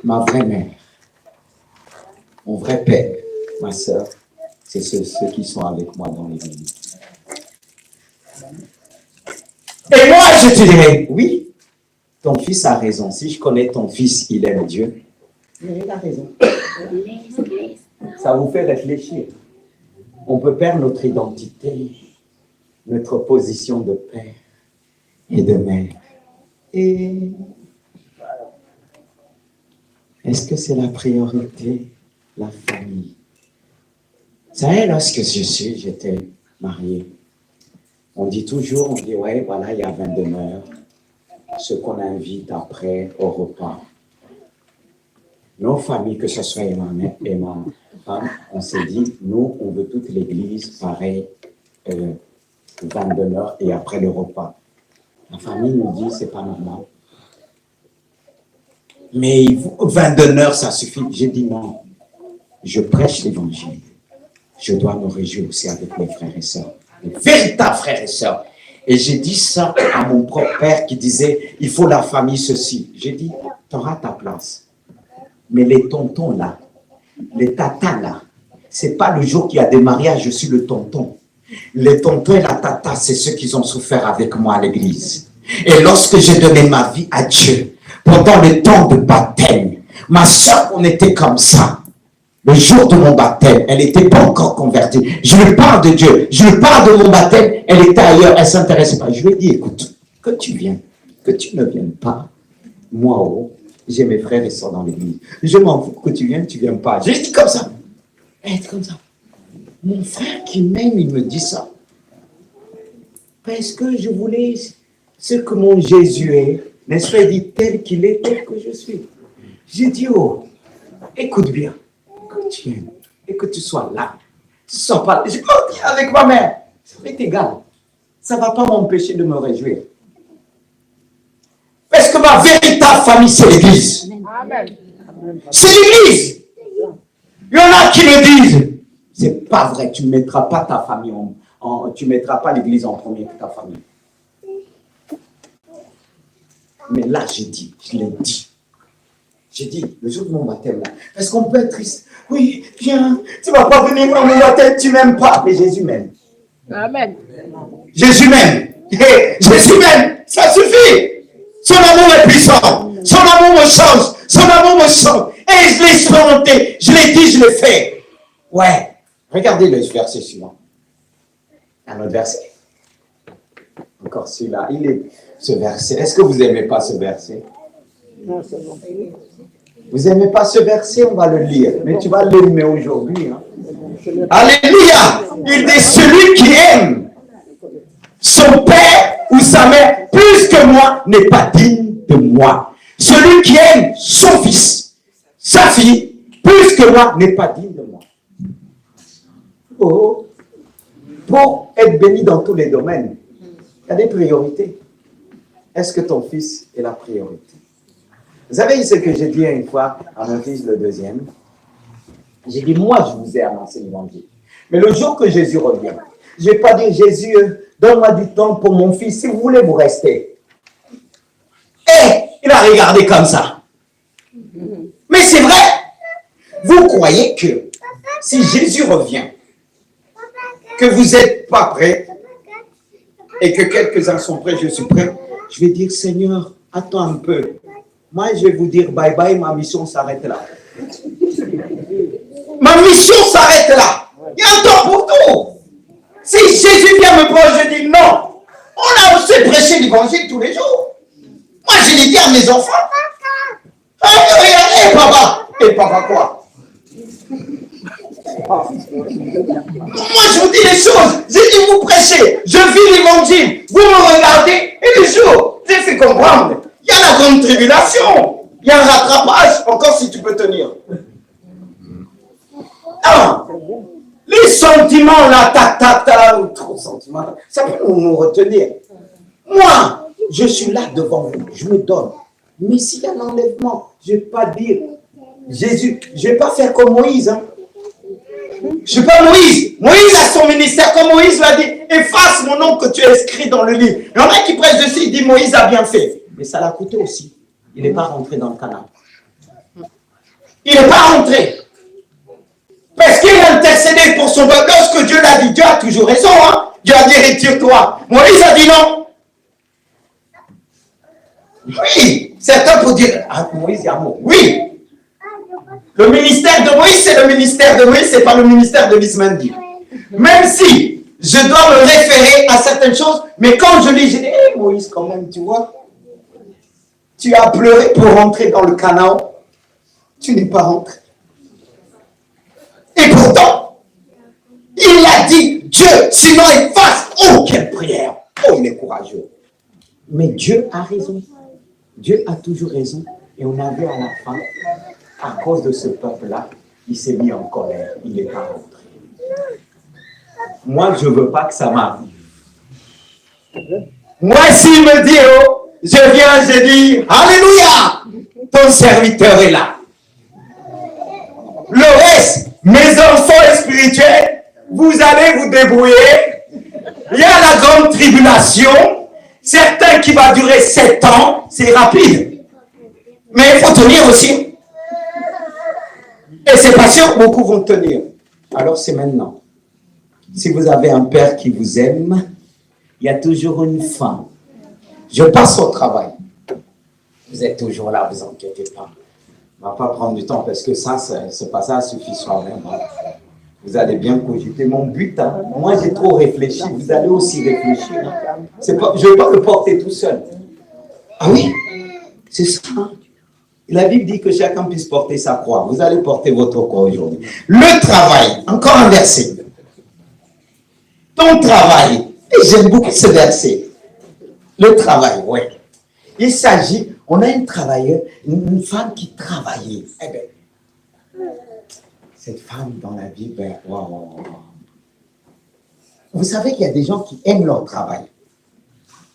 ma vraie mère, mon vrai père, ma soeur, c'est ceux qui sont avec moi dans l'église. Et moi, je te dirais, oui, ton fils a raison. Si je connais ton fils, il aime Dieu. Mais il a raison. Ça vous fait réfléchir. On peut perdre notre identité, notre position de père et de mère. Et est-ce que c'est la priorité, la famille? Vous savez, lorsque j'étais marié, on dit toujours, on dit, ouais, voilà, il y a 20 demeures, ceux qu'on invite après au repas. Nos familles, que ce soit et ma femme, on s'est dit, nous, on veut toute l'église, pareil, 20 demeures et après le repas. La famille nous dit, c'est pas normal. Mais 20 demeures, ça suffit. J'ai dit non, je prêche l'évangile. Je dois me réjouir aussi avec mes frères et sœurs, les véritables frères et sœurs. Et j'ai dit ça à mon propre père qui disait, il faut la famille, ceci. J'ai dit, tu auras ta place. Mais les tontons là, les tatas là, c'est pas le jour qu'il y a des mariages, je suis le tonton. Les tontons et la tata, c'est ceux qui ont souffert avec moi à l'église. Et lorsque j'ai donné ma vie à Dieu, pendant le temps de baptême, ma soeur, on était comme ça. Le jour de mon baptême, elle n'était pas encore convertie. Je lui parle de Dieu, je lui parle de mon baptême, elle était ailleurs, elle ne s'intéressait pas. Je lui ai dit, écoute, que tu viennes, que tu ne viennes pas, moi, oh, j'ai mes frères et sœurs dans l'église. Je m'en fous que tu viennes, tu ne viens pas. Je lui ai dit comme ça. Elle était comme ça. Mon frère qui m'aime, il me dit ça. Parce que je voulais ce que mon Jésus est, n'est-ce pas, il dit tel qu'il est, tel que je suis. J'ai dit, oh, écoute bien. Que tu aimes et que tu sois là. Tu ne sois pas là. J'ai pas dit avec ma mère. Ça va être égal. Ça ne va pas m'empêcher de me réjouir. Parce que ma véritable famille, c'est l'église. C'est l'église. Il y en a qui me disent, c'est pas vrai, tu ne mettras pas ta famille tu ne mettras pas l'église en premier que ta famille. Mais là, j'ai dit, je l'ai dit. J'ai dit, le jour de mon baptême, là, parce qu'on peut être triste. Oui, viens, tu ne vas pas venir à mon baptême, tu ne m'aimes pas. Mais Jésus m'aime. Amen. Jésus m'aime. Jésus m'aime. Ça suffit. Son amour est puissant. Son amour me change. Son amour me change. Et je l'ai expérimenté. Je l'ai dit, je l'ai fait. Ouais. Regardez le verset suivant. Un autre verset. Encore celui-là. Ce verset. Est-ce que vous n'aimez pas ce verset? Non, c'est bon. Vous n'aimez pas ce verset, on va le lire. Mais tu vas l'aimer aujourd'hui. Hein. Alléluia! Il dit, celui qui aime son père ou sa mère plus que moi n'est pas digne de moi. Celui qui aime son fils, sa fille, plus que moi n'est pas digne de moi. Oh, pour être béni dans tous les domaines, il y a des priorités. Est-ce que ton fils est la priorité? Vous savez ce que j'ai dit une fois à mon fils, le deuxième? J'ai dit, moi, je vous ai annoncé l'évangile. Mais le jour que Jésus revient, je ne vais pas dire, Jésus, donne-moi du temps pour mon fils. Si vous voulez, vous restez. Et il a regardé comme ça. Mais c'est vrai. Vous croyez que si Jésus revient, que vous n'êtes pas prêts et que quelques-uns sont prêts, je suis prêt, je vais dire, Seigneur, attends un peu. Moi, je vais vous dire bye bye, ma mission s'arrête là. Ma mission s'arrête là. Il y a un temps pour tout. Si Jésus vient me prendre, je dis non. On a aussi prêché l'évangile tous les jours. Moi, je l'ai dit à mes enfants. Regardez, papa. Et papa quoi? Moi, je vous dis les choses. J'ai dit, vous prêchez. Je vis l'évangile. Vous me regardez. Et les jours, j'ai fait comprendre. Il y a la grande tribulation. Il y a un rattrapage. Encore si tu peux tenir. Ah, les sentiments, là, trop sentiments, ça peut nous retenir. Moi, je suis là devant vous. Je me donne. Mais s'il y a un enlèvement, je ne vais pas dire, Jésus, je ne vais pas faire comme Moïse. Hein. Je ne suis pas Moïse. Moïse a son ministère, comme Moïse l'a dit, efface mon nom que tu as inscrit dans le livre. Il y en a qui prêchent dessus, il dit Moïse a bien fait. Mais ça l'a coûté aussi. Il n'est pas rentré dans le Canaan. Il n'est pas rentré. Parce qu'il a intercédé pour son peuple. Lorsque Dieu l'a dit, Dieu a toujours raison. Hein? Dieu a dit, retire-toi. Moïse a dit non. Oui, certains peuvent dire, ah, Moïse, il y a un mot. Oui. Le ministère de Moïse, c'est le ministère de Moïse, c'est pas le ministère de Lismandi. Même si je dois me référer à certaines choses, mais quand je lis, je dis, hey, Moïse, quand même, tu vois, tu as pleuré pour rentrer dans le Canaan. Tu n'es pas rentré. Et pourtant, il a dit, Dieu, sinon il fasse, oh, quelle prière. Oh, il est courageux. Mais Dieu a raison. Dieu a toujours raison. Et on a vu à la fin, à cause de ce peuple-là, il s'est mis en colère. Il n'est pas rentré. Moi, je ne veux pas que ça m'arrive. Moi, s'il me dit, oh, je viens, je dis, Alléluia, ton serviteur est là. Le reste, mes enfants spirituels, vous allez vous débrouiller. Il y a la grande tribulation. Certains qui va durer 7 ans, c'est rapide. Mais il faut tenir aussi. Et c'est pas sûr que beaucoup vont tenir. Alors c'est maintenant. Si vous avez un père qui vous aime, il y a toujours une fin. Je passe au travail. Vous êtes toujours là, vous inquiétez pas. On ne va pas prendre du temps parce que ça, c'est pas ça suffit soi-même. Hein. Vous allez bien cogiter. Mon but, hein, moi j'ai trop réfléchi, vous allez aussi réfléchir. Hein. Pas, je ne vais pas le porter tout seul. Ah oui, c'est ça. La Bible dit que chacun puisse porter sa croix. Vous allez porter votre croix aujourd'hui. Le travail, encore un verset. Ton travail, et j'aime beaucoup ce verset. Le travail, oui. Il s'agit, on a une travailleuse, une femme qui travaillait. Eh bien, cette femme dans la Bible, ben, wow. Vous savez qu'il y a des gens qui aiment leur travail.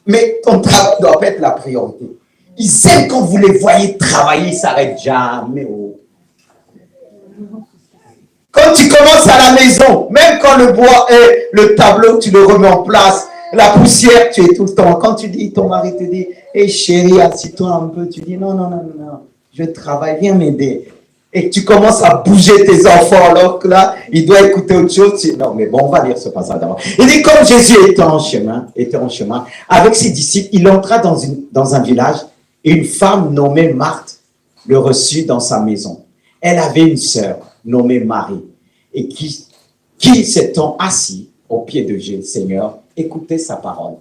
Mais ton travail ne doit pas être la priorité. Ils aiment quand vous les voyez travailler, ils ne s'arrêtent jamais. Oh. Quand tu commences à la maison, même quand le bois est le tableau, tu le remets en place, la poussière, tu es tout le temps. Quand tu dis, ton mari te dit, hé chérie, assis-toi un peu, tu dis, non, je travaille, viens m'aider. Et tu commences à bouger tes enfants, alors que là, il doit écouter autre chose. Non, mais bon, on va lire ce passage d'abord. Il dit, comme Jésus était en chemin, avec ses disciples, il entra dans un village, et une femme nommée Marthe le reçut dans sa maison. Elle avait une sœur nommée Marie, et qui s'étant assis au pied de Jésus, Seigneur, écoutait sa parole.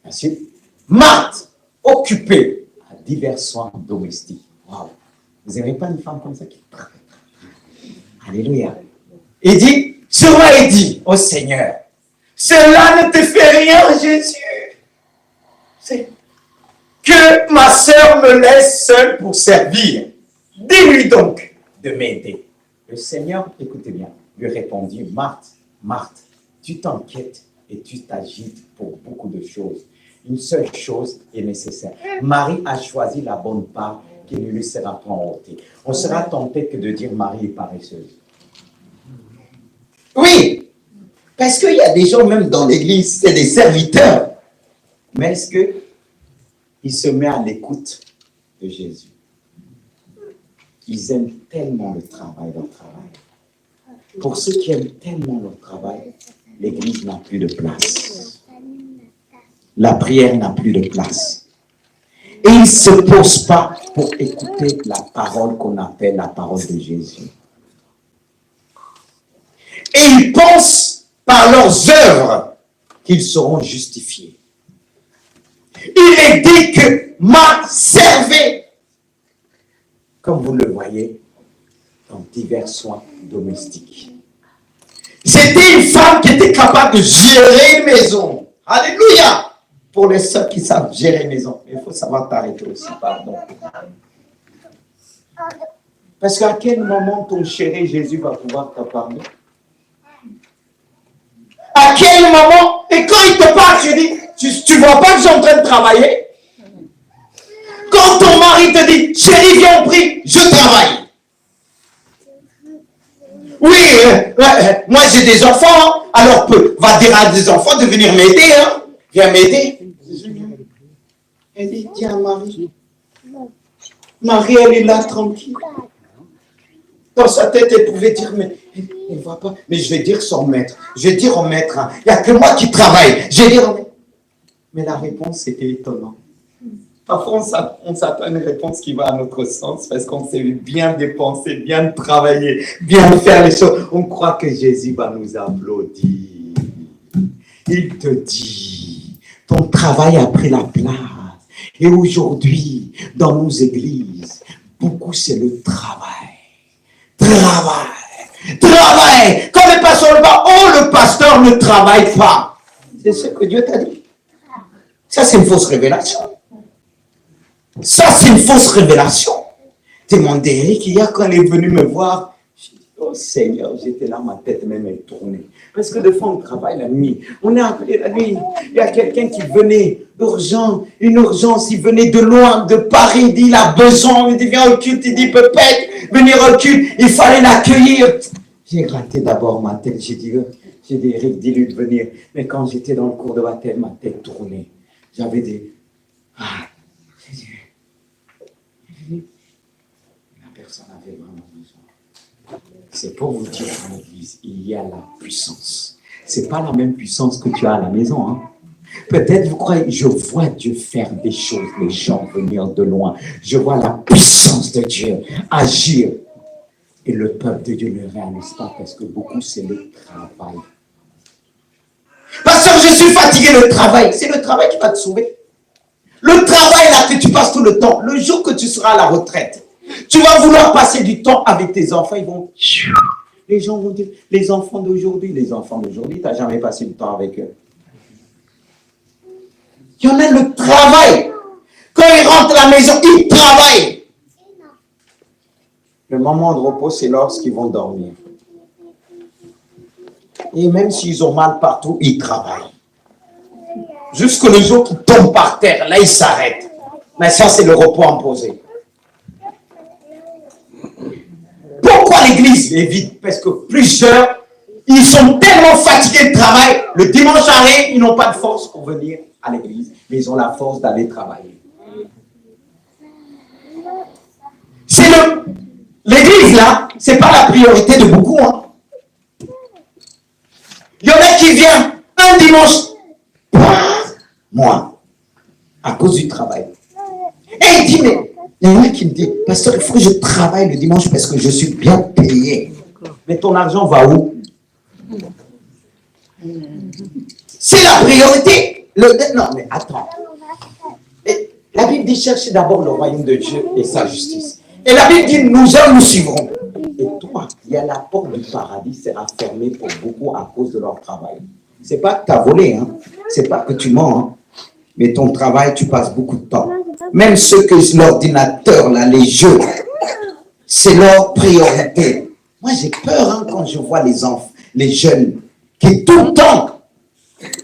Ensuite, Marthe, occupée à divers soins domestiques. Wow. Vous n'aimez pas une femme comme ça qui travaille? Alléluia. Il dit, cela est dit au Seigneur, cela ne te fait rien, Jésus. C'est que ma sœur me laisse seule pour servir. Dis-lui donc de m'aider. Le Seigneur, écoutez bien, lui répondit, Marthe, Marthe, tu t'inquiètes et tu t'agites pour beaucoup de choses. Une seule chose est nécessaire. Marie a choisi la bonne part qui ne lui sera pas ôtée. On sera tenté que de dire Marie est paresseuse. Oui, parce qu'il y a des gens même dans l'église, c'est des serviteurs. Mais est-ce qu'ils se mettent à l'écoute de Jésus? Ils aiment tellement leur travail. Pour ceux qui aiment tellement leur travail, l'église n'a plus de place. La prière n'a plus de place. Et ils ne se posent pas pour écouter la parole qu'on appelle la parole de Jésus. Et ils pensent par leurs œuvres qu'ils seront justifiés. Il est dit que Marthe servait, comme vous le voyez, dans divers soins domestiques. C'était une femme qui était capable de gérer une maison. Alléluia! Pour les sœurs qui savent gérer une maison. Il faut savoir t'arrêter aussi, pardon. Parce qu'à quel moment ton chéri Jésus va pouvoir te parler? À quel moment? Et quand il te parle, je dis, tu vois pas que je suis en train de travailler? Quand ton mari te dit, chérie, viens, on prie, je travaille. Oui, moi j'ai des enfants, alors va dire à des enfants de venir m'aider, hein. Viens m'aider. Elle dit, tiens Marie. Marie, elle est là tranquille. Dans sa tête, elle pouvait dire, mais elle ne voit pas. Mais je vais dire son maître. Je vais dire au maître, hein, il n'y a que moi qui travaille. Je vais dire au maître. Mais la réponse, c'était étonnant. Parfois, on s'attend à une réponse qui va à notre sens parce qu'on sait bien dépenser, bien travailler, bien faire les choses. On croit que Jésus va nous applaudir. Il te dit, ton travail a pris la place. Et aujourd'hui, dans nos églises, beaucoup c'est le travail. Travail. Quand le pasteur va, le pasteur ne travaille pas. C'est ce que Dieu t'a dit. Ça, c'est une fausse révélation. Ça, c'est une fausse révélation. Demandez Eric, hier, quand il est venu me voir, j'ai dit, oh Seigneur, j'étais là, ma tête même est tournée. Parce que des fois, on travaille la nuit. On est appelé la nuit. Il y a quelqu'un qui venait, une urgence, il venait de loin, de Paris, il dit, il a besoin, il dit, viens au culte, il dit, peut-être, venir au culte, il fallait l'accueillir. J'ai raté d'abord ma tête, j'ai dit, Eric, dis-lui de venir. Mais quand j'étais dans le cours de baptême, ma tête tournait. J'avais des... La personne avait vraiment besoin. C'est pour vous dire à l'église, il y a la puissance. C'est pas la même puissance que tu as à la maison. Hein? Peut-être vous croyez, je vois Dieu faire des choses, les gens venir de loin. Je vois la puissance de Dieu agir. Et le peuple de Dieu ne le réalise pas parce que beaucoup, c'est le travail. Pasteur, je suis fatigué, le travail. C'est le travail qui va te sauver. Le travail là que tu passes tout le temps, le jour que tu seras à la retraite, tu vas vouloir passer du temps avec tes enfants, ils vont... Les gens vont dire, les enfants d'aujourd'hui, tu n'as jamais passé du temps avec eux. Il y en a le travail. Quand ils rentrent à la maison, ils travaillent. Le moment de repos, c'est lorsqu'ils vont dormir. Et même s'ils ont mal partout, ils travaillent. Jusqu'au jour qu'ils tombent par terre, là, ils s'arrêtent. Mais ça, c'est le repos imposé. Pourquoi l'église est vide? Parce que plusieurs, ils sont tellement fatigués de travail, le dimanche arrive, ils n'ont pas de force pour venir à l'église, mais ils ont la force d'aller travailler. L'église, là, c'est pas la priorité de beaucoup. Hein. Il y en a qui viennent un dimanche, moi, à cause du travail. Et il dit, mais il y en a qui me disent, pasteur, il faut que je travaille le dimanche parce que je suis bien payé. Mais ton argent va où? C'est la priorité. Non, mais attends. Et la Bible dit, cherchez d'abord le royaume de Dieu et sa justice. Et la Bible dit, nous suivrons. Et toi, il y a la porte du paradis sera fermée pour beaucoup à cause de leur travail. C'est pas que tu as volé, hein. C'est pas que tu mens, hein. Mais ton travail, tu passes beaucoup de temps. Même ceux que l'ordinateur, là, les jeux, c'est leur priorité. Moi, j'ai peur hein, quand je vois les enfants, les jeunes, qui tout le temps,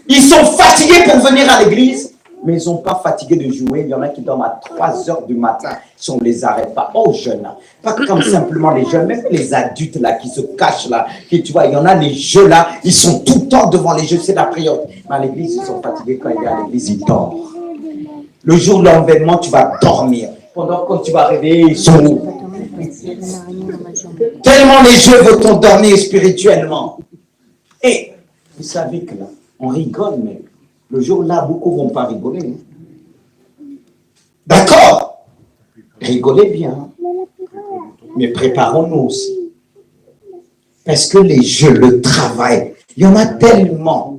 ils sont fatigués pour venir à l'église, mais ils ne sont pas fatigués de jouer. Il y en a qui dorment à 3 heures du matin si on ne les arrête pas. Oh, jeunes, hein. Pas comme simplement les jeunes, même les adultes là qui se cachent là. Qui, tu vois, il y en a les jeux là, ils sont tout le temps devant les jeux, c'est la priorité. Mais à l'église, ils sont fatigués quand ils sont à l'église, ils dorment. Le jour de l'enlèvement, tu vas dormir. Pendant que tu vas réveiller, ils sont où? Tellement les jeux veulent qu'on dormir spirituellement. Et vous savez que là, on rigole, mais le jour là, beaucoup ne vont pas rigoler. Hein. D'accord? Rigolez bien. Mais préparons-nous aussi. Parce que les jeux, le travail, il y en a tellement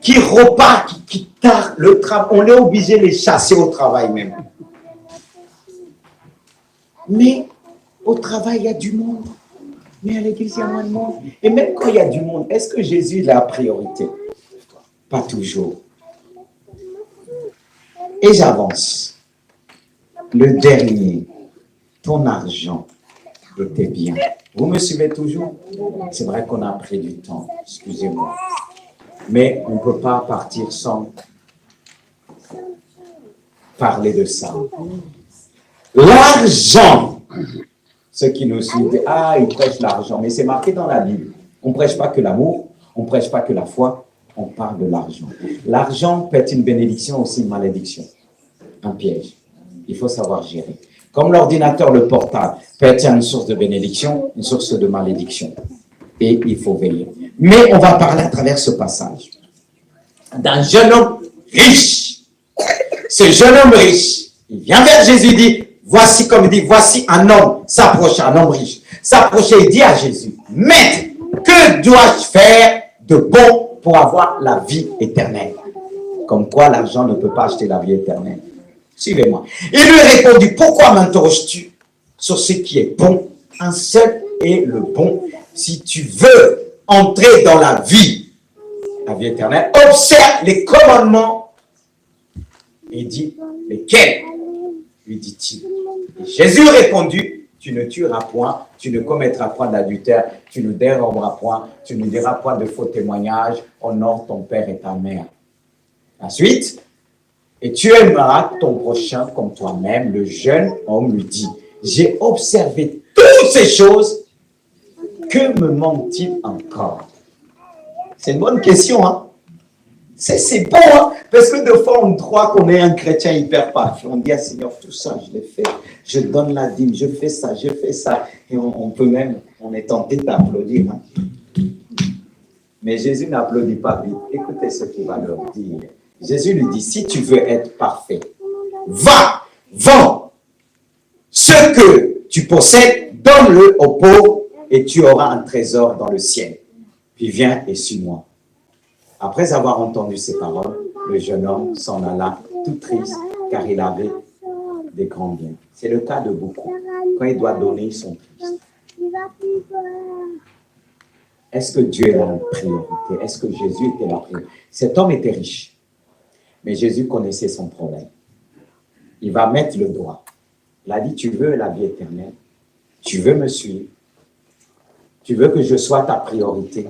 qui repartent, qui tardent le travail. On est obligé de les chasser au travail même. Mais au travail, il y a du monde. Mais à l'église, il y a moins de monde. Et même quand il y a du monde, est-ce que Jésus est la priorité? Pas toujours. Et j'avance. Le dernier, ton argent était bien. Vous me suivez toujours? C'est vrai qu'on a pris du temps, excusez-moi. Mais on ne peut pas partir sans parler de ça. L'argent, ceux qui nous suivent, ils prêchent l'argent, mais c'est marqué dans la Bible. On ne prêche pas que l'amour, on ne prêche pas que la foi, on parle de l'argent. L'argent peut être une bénédiction, aussi une malédiction, un piège. Il faut savoir gérer. Comme l'ordinateur, le portable, peut être une source de bénédiction, une source de malédiction. Et il faut veiller. Mais on va parler à travers ce passage d'un jeune homme riche. Ce jeune homme riche, il vient vers Jésus, il dit, voici, comme il dit, voici un homme s'approche, un homme riche, s'approcher et dit à Jésus, Maître, que dois-je faire de bon pour avoir la vie éternelle? Comme quoi l'argent ne peut pas acheter la vie éternelle. Suivez-moi. Il lui répondit, pourquoi m'interroges-tu sur ce qui est bon? Un seul est le bon. Si tu veux entrer dans la vie éternelle, observe les commandements. Il dit, lesquels? Lui dit-il. Et Jésus répondit, tu ne tueras point, tu ne commettras point d'adultère, tu ne déroberas point, tu ne diras point de faux témoignages, honore ton père et ta mère. Ensuite, et tu aimeras ton prochain comme toi-même. Le jeune homme lui dit, j'ai observé toutes ces choses, que me manque-t-il encore? C'est une bonne question, hein? C'est bon, hein? Parce que des fois, on croit qu'on est un chrétien hyper parfait. On dit, ah, Seigneur, tout ça, je l'ai fait. Je donne la dîme, je fais ça, je fais ça. Et on peut même, on est tenté d'applaudir. Hein? Mais Jésus n'applaudit pas vite. Écoutez ce qu'il va leur dire. Jésus lui dit, si tu veux être parfait, va, vends ce que tu possèdes, donne-le aux pauvres et tu auras un trésor dans le ciel. Puis viens et suis-moi. Après avoir entendu ces paroles, le jeune homme s'en alla tout triste car il avait des grands biens. C'est le cas de beaucoup. Quand il doit donner, ils sont tristes. Est-ce que Dieu est la priorité? Est-ce que Jésus était la priorité? Cet homme était riche. Mais Jésus connaissait son problème. Il va mettre le doigt. Il a dit, tu veux la vie éternelle? Tu veux me suivre? Tu veux que je sois ta priorité?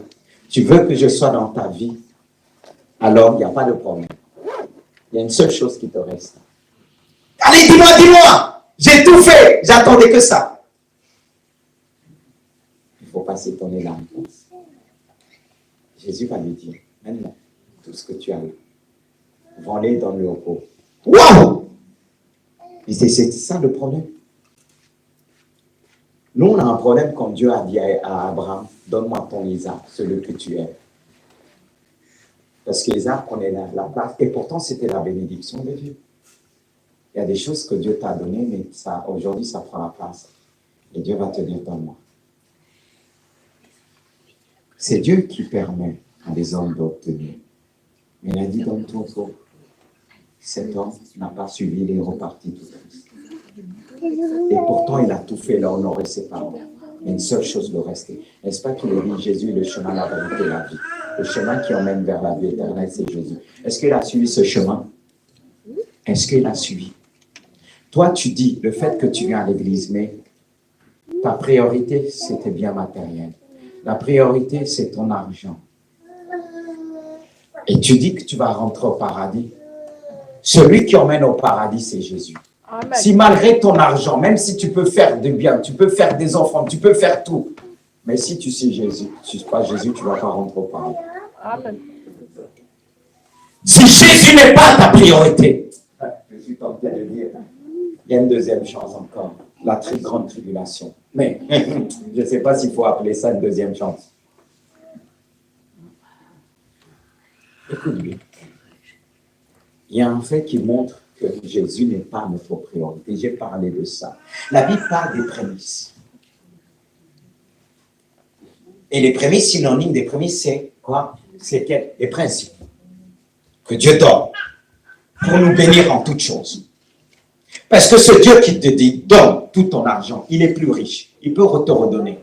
Tu veux que je sois dans ta vie? Alors, il n'y a pas de problème. Il y a une seule chose qui te reste. Allez, dis-moi! J'ai tout fait! J'attendais que ça. Il ne faut pas s'étonner la réponse. Jésus va lui dire, maintenant, tout ce que tu as eu, vends-les dans le repos. Waouh! C'est ça le problème. Nous, on a un problème quand Dieu a dit à Abraham, donne-moi ton Isaac, celui que tu aimes. Parce qu'Isaac prenait la place, et pourtant c'était la bénédiction de Dieu. Il y a des choses que Dieu t'a données, mais aujourd'hui ça prend la place. Et Dieu va te dire, donne-moi. C'est Dieu qui permet à des hommes d'obtenir. Mais il a dit, donne-toi au pauvre. Cet homme n'a pas suivi, il est reparti tout triste. Et pourtant, il a tout fait, il a honoré ses parents. Mais une seule chose le restait. N'est-ce pas qu'il a dit, Jésus est le chemin, la vérité, la vie. Le chemin qui emmène vers la vie éternelle, c'est Jésus. Est-ce qu'il a suivi ce chemin? Est-ce qu'il a suivi? Toi, tu dis, le fait que tu viens à l'église, mais ta priorité, c'est tes biens matériels. La priorité, c'est ton argent. Et tu dis que tu vas rentrer au paradis. Celui qui emmène au paradis, c'est Jésus. Amen. Si malgré ton argent, même si tu peux faire du bien, tu peux faire des enfants, tu peux faire tout, mais si tu sais Jésus, tu ne sais pas Jésus, tu ne vas pas rentrer au paradis. Amen. Si Jésus n'est pas ta priorité, je suis tenté de dire, il y a une deuxième chance encore, la très grande tribulation. Mais je ne sais pas s'il faut appeler ça une deuxième chance. Écoute bien. Il y a un fait qui montre que Jésus n'est pas notre priorité. J'ai parlé de ça. La Bible parle des prémices. Et les prémices, synonymes des prémices, c'est quoi? C'est les principes que Dieu donne pour nous bénir en toutes choses. Parce que ce Dieu qui te dit, donne tout ton argent, il est plus riche. Il peut te redonner.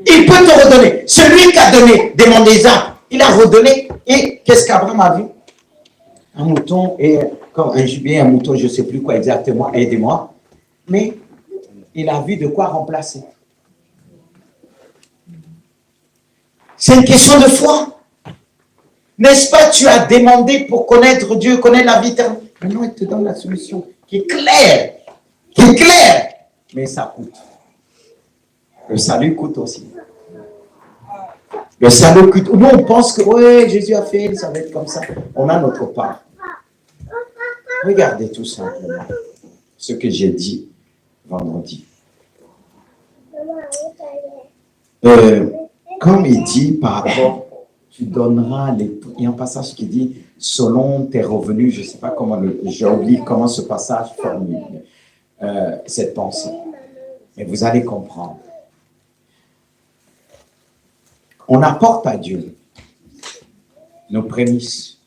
Il peut te redonner. Celui qui a donné, demande des arbres, il a redonné. Et qu'est-ce qu'Abraham a vu? Un mouton et comme un gibier, un mouton, je ne sais plus quoi exactement, aidez-moi. Mais il a vu de quoi remplacer. C'est une question de foi. N'est-ce pas, tu as demandé pour connaître Dieu, connaître la vie éternelle. Maintenant, il te donne la solution qui est claire. Qui est claire. Mais ça coûte. Le salut coûte aussi. Le salut coûte. Nous, on pense que ouais, Jésus a fait, ça va être comme ça. On a notre part. Regardez tout simplement. ce que j'ai dit vendredi. Comme il dit par rapport, tu donneras il y a un passage qui dit, selon tes revenus, je ne sais pas comment, j'ai oublié comment ce passage formule cette pensée. Mais vous allez comprendre. On apporte à Dieu nos prémices.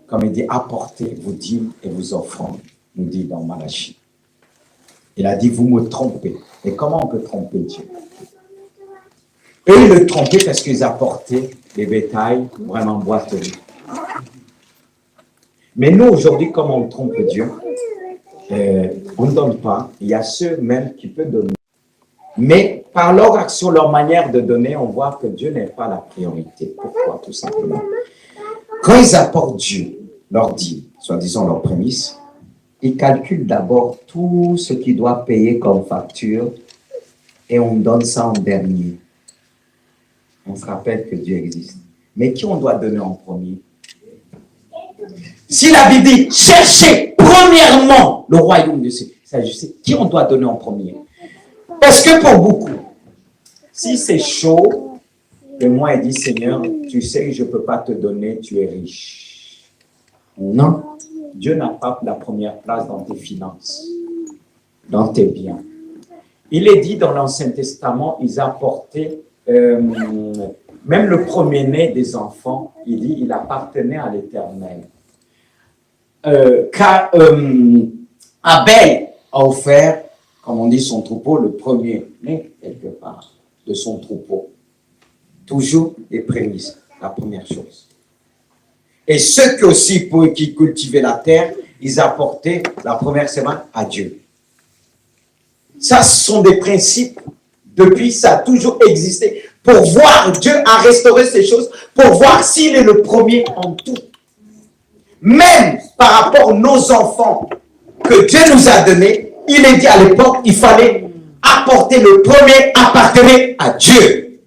Comme il dit, apportez vos dîmes et vos offrandes, nous dit dans Malachie. Il a dit, vous me trompez. Et comment on peut tromper Dieu? Eux, ils le trompaient parce qu'ils apportaient des bétails vraiment boiteux. Mais nous, aujourd'hui, comment on trompe Dieu? On ne donne pas. Il y a ceux même qui peuvent donner. Mais par leur action, leur manière de donner, on voit que Dieu n'est pas la priorité. Pourquoi? Tout simplement. Quand ils apportent Dieu, leur dîme, soi-disant leur prémisse, ils calculent d'abord tout ce qu'ils doivent payer comme facture et on donne ça en dernier. On se rappelle que Dieu existe. Mais qui on doit donner en premier? Si la Bible dit, cherchez premièrement le royaume de Dieu, qui on doit donner en premier? Parce que pour beaucoup, si c'est chaud, le moi il dit, Seigneur, tu sais, je ne peux pas te donner, tu es riche. Non, Dieu n'a pas la première place dans tes finances, dans tes biens. Il est dit dans l'Ancien Testament, ils apportaient, même le premier-né des enfants, il dit, il appartenait à l'Éternel. Abel a offert, comme on dit, son troupeau, le premier-né, quelque part, de son troupeau. Toujours les prémices, la première chose. Et ceux qui aussi, qui cultivaient la terre, ils apportaient la première semaine à Dieu. Ça, ce sont des principes, depuis ça a toujours existé, pour voir, Dieu a restauré ces choses, pour voir s'il est le premier en tout. Même par rapport à nos enfants que Dieu nous a donnés, il est dit à l'époque, il fallait apporter le premier appartenait à Dieu.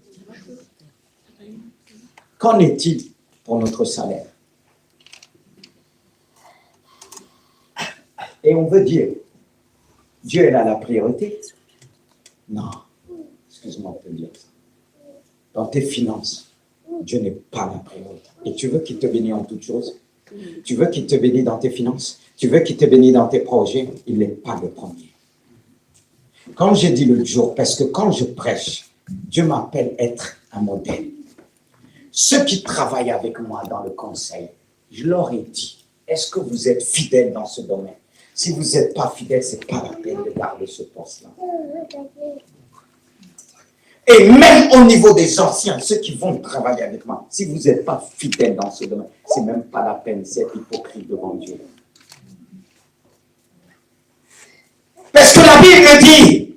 Qu'en est-il pour notre salaire? Et on veut dire, Dieu est là la priorité? Non, excuse-moi de te dire ça. Dans tes finances, Dieu n'est pas la priorité. Et tu veux qu'il te bénisse en toutes choses? Tu veux qu'il te bénisse dans tes finances? Tu veux qu'il te bénisse dans tes projets? Il n'est pas le premier. Comme j'ai dit l'autre jour, parce que quand je prêche, Dieu m'appelle être un modèle. Ceux qui travaillent avec moi dans le conseil, je leur ai dit, est-ce que vous êtes fidèles dans ce domaine? Si vous n'êtes pas fidèles, ce n'est pas la peine de garder ce poste-là. Et même au niveau des anciens, ceux qui vont travailler avec moi, si vous n'êtes pas fidèles dans ce domaine, ce n'est même pas la peine, c'est hypocrite devant Dieu. Parce que la Bible dit,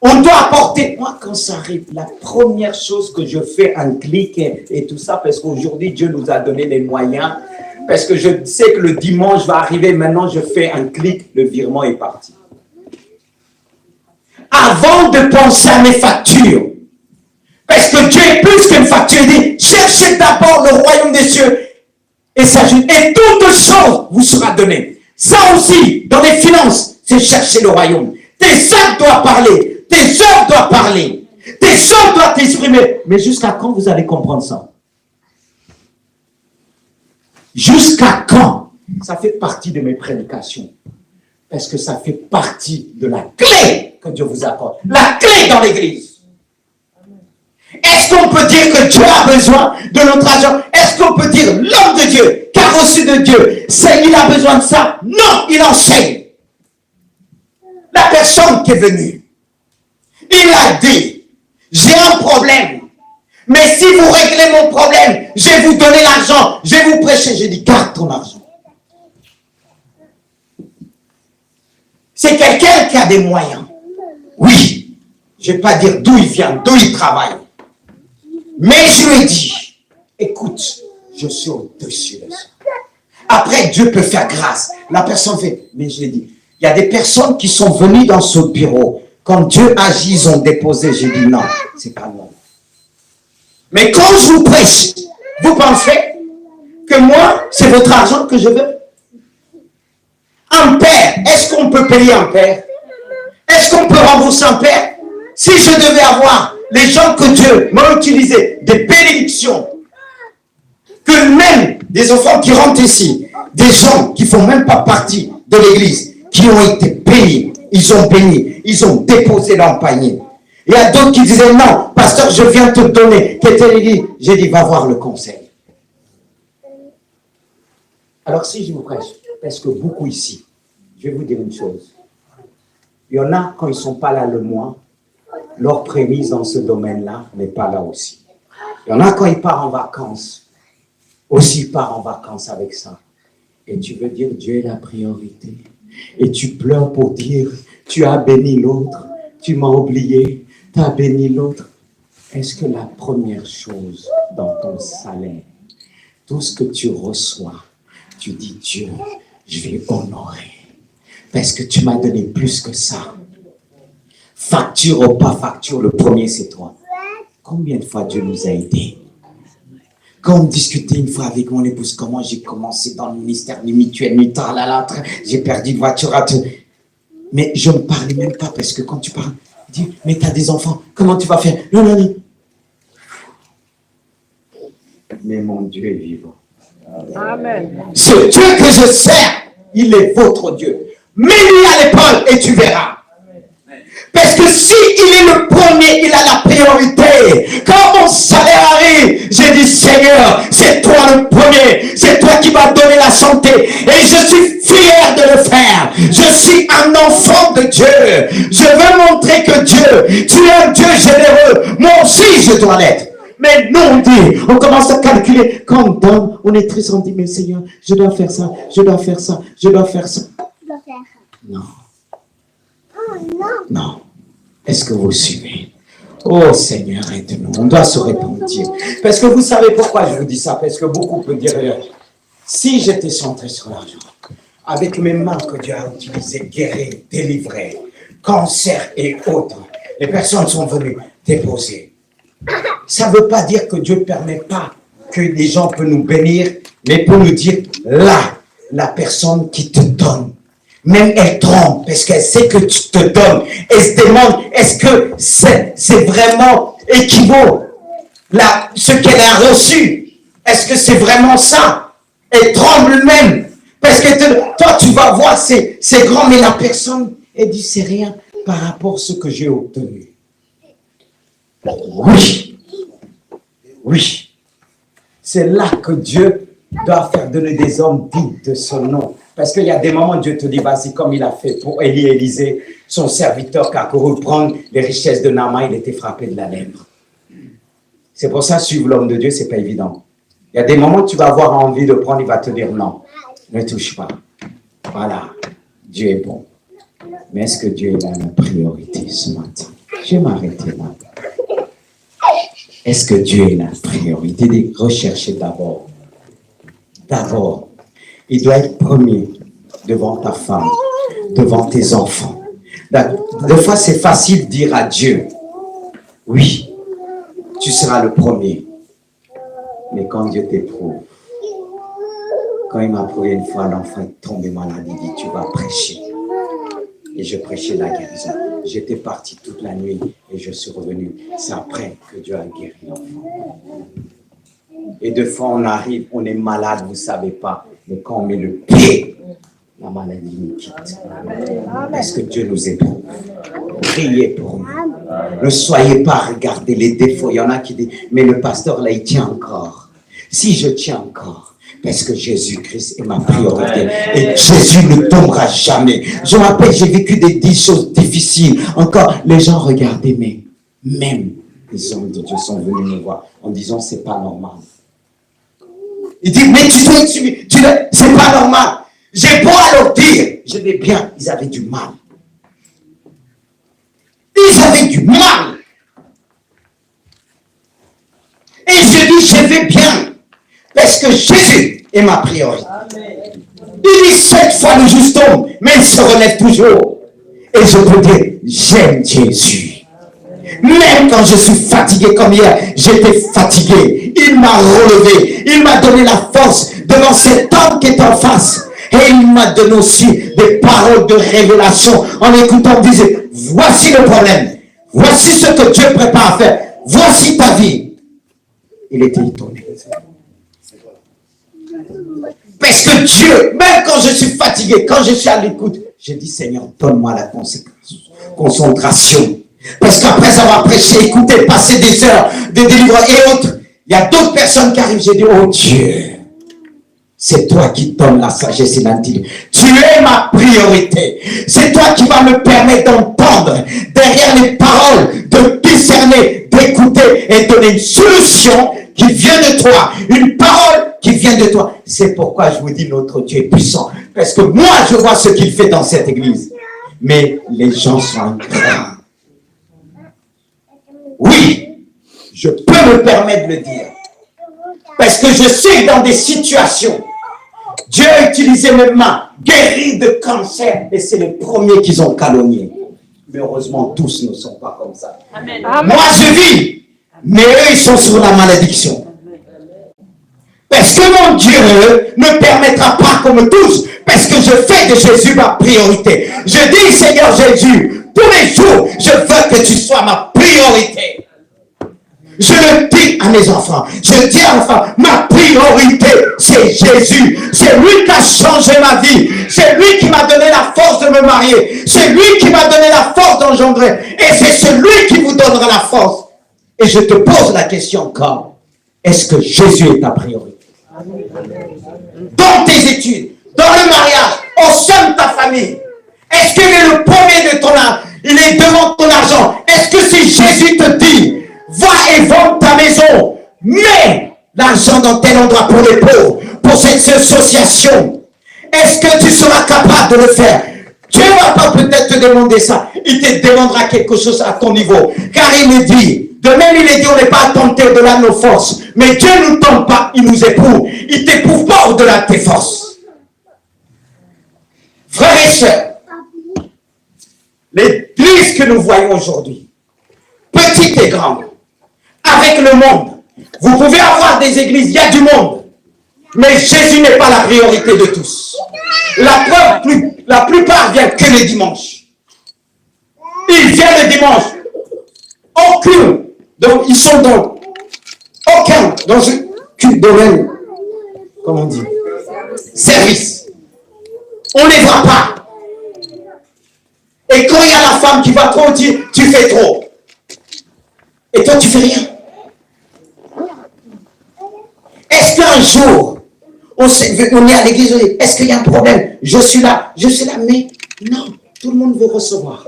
on doit apporter, moi quand ça arrive, la première chose que je fais, un clic et tout ça, parce qu'aujourd'hui Dieu nous a donné les moyens, parce que je sais que le dimanche va arriver, maintenant je fais un clic, le virement est parti. Avant de penser à mes factures, parce que Dieu est plus qu'une facture, il dit, cherchez d'abord le royaume des cieux, et toutes choses vous sera donné. Ça aussi, dans les finances, c'est chercher le royaume. Tes actes doivent parler, tes œuvres doivent parler, tes œuvres doivent t'exprimer. Mais jusqu'à quand vous allez comprendre ça? Jusqu'à quand? Ça fait partie de mes prédications. Parce que ça fait partie de la clé que Dieu vous accorde. La clé dans l'église. Est-ce qu'on peut dire que Dieu a besoin de notre argent? Est-ce qu'on peut dire l'homme de Dieu, qui a reçu de Dieu, il a besoin de ça? Non, il enseigne. La personne qui est venue, il a dit, j'ai un problème, mais si vous réglez mon problème, je vais vous donner l'argent, je vais vous prêcher. J'ai dit, garde ton argent. C'est quelqu'un qui a des moyens. Oui, je ne vais pas dire d'où il vient, d'où il travaille. Mais je lui ai dit, écoute, je suis au-dessus de ça. Après, Dieu peut faire grâce. La personne fait, mais je lui ai dit, il y a des personnes qui sont venues dans ce bureau. Quand Dieu agit, ils ont déposé. J'ai dit, non, c'est pas non. Mais quand je vous prêche, vous pensez que moi, c'est votre argent que je veux? Un père, est-ce qu'on peut payer un père? Est-ce qu'on peut rembourser un père? Si je devais avoir les gens que Dieu m'a utilisés, des bénédictions, que même des enfants qui rentrent ici, des gens qui ne font même pas partie de l'église, qui ont été payés, ils ont béni, ils ont déposé leur panier. Il y a d'autres qui disaient, non, pasteur, je viens te donner. J'ai dit, va voir le conseil. Alors si je vous prêche, parce que beaucoup ici, je vais vous dire une chose. Il y en a, quand ils ne sont pas là le mois, leur prémisse dans ce domaine-là n'est pas là aussi. Il y en a, quand ils partent en vacances, aussi part en vacances avec ça. Et tu veux dire, Dieu est la priorité. Et tu pleures pour dire, tu as béni l'autre, tu m'as oublié, tu as béni l'autre. Est-ce que la première chose dans ton salaire, tout ce que tu reçois, tu dis, Dieu, je vais honorer. Parce que tu m'as donné plus que ça. Facture ou pas facture, le premier c'est toi. Combien de fois Dieu nous a aidés? Quand on discutait une fois avec mon épouse, comment j'ai commencé dans le ministère ni mutuel, ni tard là, là, j'ai perdu de voiture à tout. Mais je ne parlais même pas parce que quand tu parles, tu dis, mais tu as des enfants, comment tu vas faire? Non, non, non. Mais mon Dieu est vivant. Amen. Ce Dieu que je sers, il est votre Dieu. Mets-lui à l'épaule et tu verras. Parce que si il est le premier, il a la priorité. Quand mon salaire arrive, j'ai dit, Seigneur, c'est toi le premier. C'est toi qui m'as donné la santé. Et je suis fier de le faire. Je suis un enfant de Dieu. Je veux montrer que Dieu, tu es un Dieu généreux. Moi aussi, je dois l'être. Mais non, on commence à calculer. Quand on donne, on est triste, on dit, mais Seigneur, je dois faire ça, je dois faire ça, je dois faire ça. Non. Non. Est-ce que vous suivez? Oh Seigneur, aide-nous. On doit se repentir. Parce que vous savez pourquoi je vous dis ça? Parce que beaucoup peuvent dire, si j'étais centré sur l'argent, avec mes mains que Dieu a utilisées, guérir, délivrer, cancer et autres, les personnes sont venues déposer. Ça ne veut pas dire que Dieu ne permet pas que les gens peuvent nous bénir, mais pour nous dire, là, la personne qui te donne, même elle tremble parce qu'elle sait que tu te donnes. Elle se demande, est-ce que c'est vraiment équivaut ce qu'elle a reçu? Est-ce que c'est vraiment ça? Elle tremble même. Parce que toi, tu vas voir, c'est grand, mais la personne, elle dit, c'est rien par rapport à ce que j'ai obtenu. Oui. Oui. C'est là que Dieu doit faire donner des hommes dignes de son nom. Parce qu'il y a des moments où Dieu te dit, vas-y, comme il a fait pour Élie et Élisée, son serviteur qui a couru prendre les richesses de Naaman, il était frappé de la lèpre. C'est pour ça, suivre l'homme de Dieu, c'est pas évident. Il y a des moments où tu vas avoir envie de prendre, il va te dire non, ne touche pas. Voilà, Dieu est bon. Mais est-ce que Dieu est là la priorité ce matin? Je vais m'arrêter là. Est-ce que Dieu est la priorité? De rechercher d'abord. D'abord. Il doit être premier devant ta femme, devant tes enfants. Des fois, c'est facile de dire à Dieu, oui, tu seras le premier. Mais quand Dieu t'éprouve, quand il m'a prouvé une fois, l'enfant est tombé malade, il dit, tu vas prêcher. Et je prêchais la guérison. J'étais parti toute la nuit et je suis revenu. C'est après que Dieu a guéri l'enfant. Et deux fois, on arrive, on est malade, vous ne savez pas. Mais quand on met le pied, la maladie nous quitte. Est-ce que Dieu nous éprouve? Priez pour nous. Ne soyez pas à regarder les défauts. Il y en a qui disent, mais le pasteur là, il tient encore. Si je tiens encore, parce que Jésus-Christ est ma priorité. Et Jésus ne tombera jamais. Je me rappelle, j'ai vécu des choses difficiles. Encore, les gens regardaient, mais même les hommes de Dieu sont venus me voir en disant, c'est pas normal. Il dit, mais tu dois être suivi. C'est pas normal. J'ai beau à leur dire, je vais bien. Ils avaient du mal. Ils avaient du mal. Et je dis, je vais bien. Parce que Jésus est ma priorité. Il dit 7 fois le juste homme, mais il se relève toujours. Et je peux dire, j'aime Jésus. Même quand je suis fatigué comme hier, j'étais fatigué. Il m'a relevé. Il m'a donné la force devant cet homme qui est en face. Et il m'a donné aussi des paroles de révélation. En écoutant, il disait, voici le problème. Voici ce que Dieu prépare à faire. Voici ta vie. Il était étonné. Parce que Dieu, même quand je suis fatigué, quand je suis à l'écoute, je dis, Seigneur, donne-moi la concentration. Parce qu'après avoir prêché, écouté, passé des heures de délivrance et autres, il y a d'autres personnes qui arrivent. J'ai dit, oh Dieu, c'est toi qui donnes la sagesse et l'intelligence. Tu es ma priorité. C'est toi qui vas me permettre d'entendre derrière les paroles, de discerner, d'écouter et donner une solution qui vient de toi. Une parole qui vient de toi. C'est pourquoi je vous dis, notre Dieu est puissant. Parce que moi, je vois ce qu'il fait dans cette église. Mais les gens sont ingrats. Oui, je peux me permettre de le dire. Parce que je suis dans des situations. Dieu a utilisé mes mains, guéri de cancer, et c'est les premiers qu'ils ont calomnié. Mais heureusement, tous ne sont pas comme ça. Amen. Moi, je vis, mais eux, ils sont sur la malédiction. Parce que mon Dieu ne permettra pas comme tous, parce que je fais de Jésus ma priorité. Je dis, Seigneur Jésus, tous les jours, je veux que tu sois ma priorité. Je le dis à mes enfants. Je dis à l'enfant, ma priorité, c'est Jésus. C'est lui qui a changé ma vie. C'est lui qui m'a donné la force de me marier. C'est lui qui m'a donné la force d'engendrer. Et c'est celui qui vous donnera la force. Et je te pose la question encore. Est-ce que Jésus est ta priorité? Dans tes études, dans le mariage, au sein de ta famille. Est-ce qu'il est le premier de ton âme? Il est devant ton argent. Est-ce que si Jésus te dit, va et vends ta maison, mets l'argent dans tel endroit pour les pauvres, pour cette association, est-ce que tu seras capable de le faire? Dieu ne va pas peut-être te demander ça. Il te demandera quelque chose à ton niveau. Car il est dit, de même il est dit, on n'est pas tenté au-delà de nos forces. Mais Dieu ne nous tente pas, il nous éprouve. Il ne t'éprouve pas au-delà de tes forces. Frères et sœurs, l'église que nous voyons aujourd'hui, petite et grande, avec le monde. Vous pouvez avoir des églises, il y a du monde. Mais Jésus n'est pas la priorité de tous. La preuve, la plupart viennent que les dimanches. Ils viennent le dimanche. Aucun. Donc, ils sont dans aucun, dans un domaine, comment on dit, service. On ne les voit pas. Et quand il y a la femme qui va trop dire, tu fais trop. Et toi, tu fais rien. Est-ce qu'un jour, on est à l'église, est-ce qu'il y a un problème? Je suis là, mais non, tout le monde veut recevoir.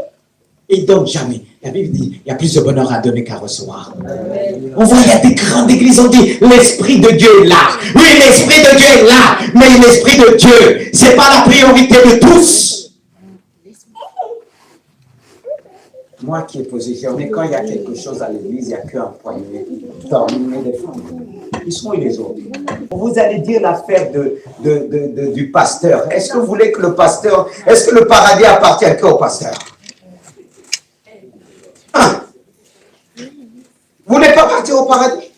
Et il ne donne jamais. La Bible dit, il y a plus de bonheur à donner qu'à recevoir. On voit, il y a des grandes églises, on dit, l'Esprit de Dieu est là. Oui, l'Esprit de Dieu est là, mais l'Esprit de Dieu, ce n'est pas la priorité de tous. Moi qui ai positionné, quand il y a quelque chose à l'église, il n'y a qu'un poignet d'hommes et de femmes. Ils sont les autres. Vous allez dire l'affaire du pasteur. Est-ce que vous voulez que le pasteur, est-ce que le paradis appartient qu'au pasteur? Hein? Vous voulez pas partir au paradis?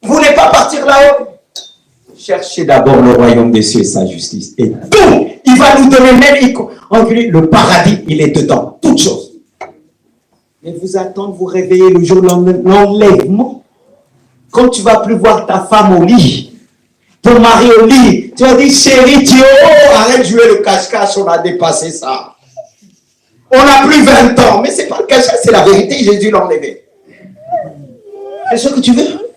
Vous voulez pas partir là-haut? Cherchez d'abord le royaume des cieux et sa justice. Et tout, il va nous donner même, le paradis, il est dedans, toutes choses. Mais vous attendez, vous réveillez le jour de l'enlèvement. Quand tu ne vas plus voir ta femme au lit, ton mari au lit, tu vas dire, chérie, arrête de jouer le cache-cache, on a dépassé ça. On n'a plus 20 ans, mais ce n'est pas le cache-cache, c'est la vérité, Jésus l'a enlevé. C'est ce que tu veux?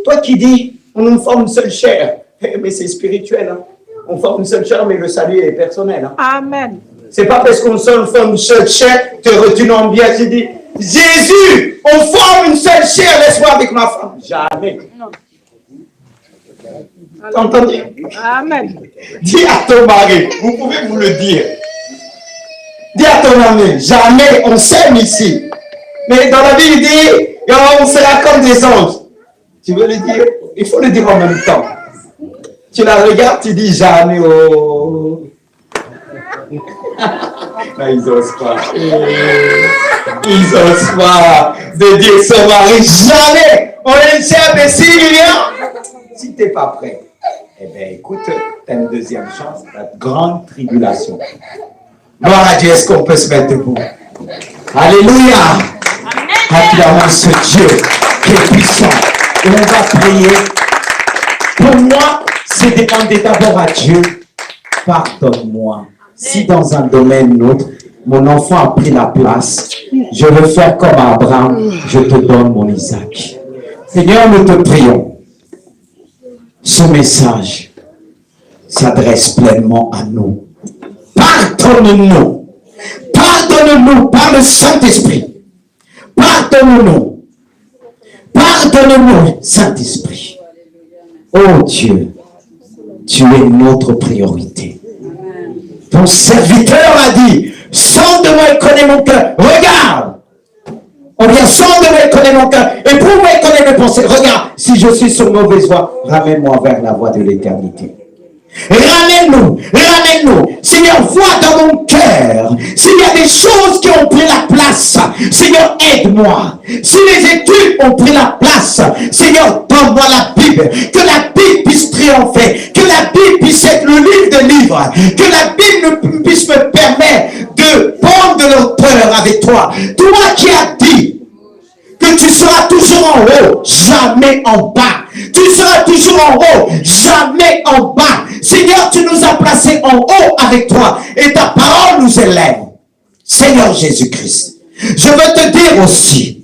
Toi qui dis, on forme une seule chair, mais c'est spirituel. Hein? On forme une seule chair, mais le salut est personnel. Hein? Amen. C'est pas parce qu'on forme une seule chair, tu n'en bien, tu dis, Jésus, on forme une seule chair, laisse-moi avec ma femme. Jamais. T'entendez? Amen. Dis à ton mari, vous pouvez vous le dire. Dis à ton ami, jamais on s'aime ici. Mais dans la Bible, il dit, on sera comme des anges. Tu veux le dire? Il faut le dire en même temps. Tu la regardes, tu dis jamais, oh. Non, ils n'osent pas. Ils n'osent pas de dire son mari, jamais. On est cher de 6 millions. Si tu n'es pas prêt, Eh bien, écoute, tu as une deuxième chance, la grande tribulation. Gloire à Dieu, est-ce qu'on peut se mettre debout? Alléluia! Acclamons ce Dieu qui est puissant. Et on va prier. Pour moi, c'est demander d'abord à Dieu, pardonne-moi. Si dans un domaine ou autre, mon enfant a pris la place, je veux faire comme Abraham, je te donne mon Isaac. Seigneur, nous te prions. Ce message s'adresse pleinement à nous. Pardonne-nous. Pardonne-nous par le Saint-Esprit. Pardonne-nous. Pardonne-nous, Saint-Esprit. Oh Dieu, tu es notre priorité. Ton serviteur a dit, sonde-moi et connais mon cœur. Regarde. On vient sonde-moi et connais mon cœur. Et pour moi et connais mes pensées. Regarde, si je suis sur mauvaise voie, ramène-moi vers la voie de l'éternité. Ramène-nous, ramène-nous. Seigneur, vois dans mon cœur s'il y a des choses qui ont pris la place. Seigneur, aide-moi. Si les études ont pris la place, Seigneur, donne-moi la Bible. Que la Bible puisse triompher. Que la Bible puisse être le livre de livres. Que la Bible puisse me permettre de prendre de l'auteur avec toi. Toi qui as dit que tu seras toujours en haut, jamais en bas. Tu seras toujours en haut, jamais en bas. Seigneur, tu nous as placés en haut avec toi et ta parole nous élève. Seigneur Jésus-Christ, je veux te dire aussi,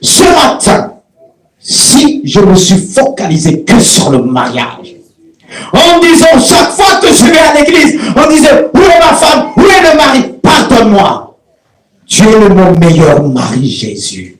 ce matin, si je me suis focalisé que sur le mariage, en disant chaque fois que je vais à l'église, on disait, où est ma femme, où est le mari, pardonne-moi. Tu es mon meilleur mari, Jésus.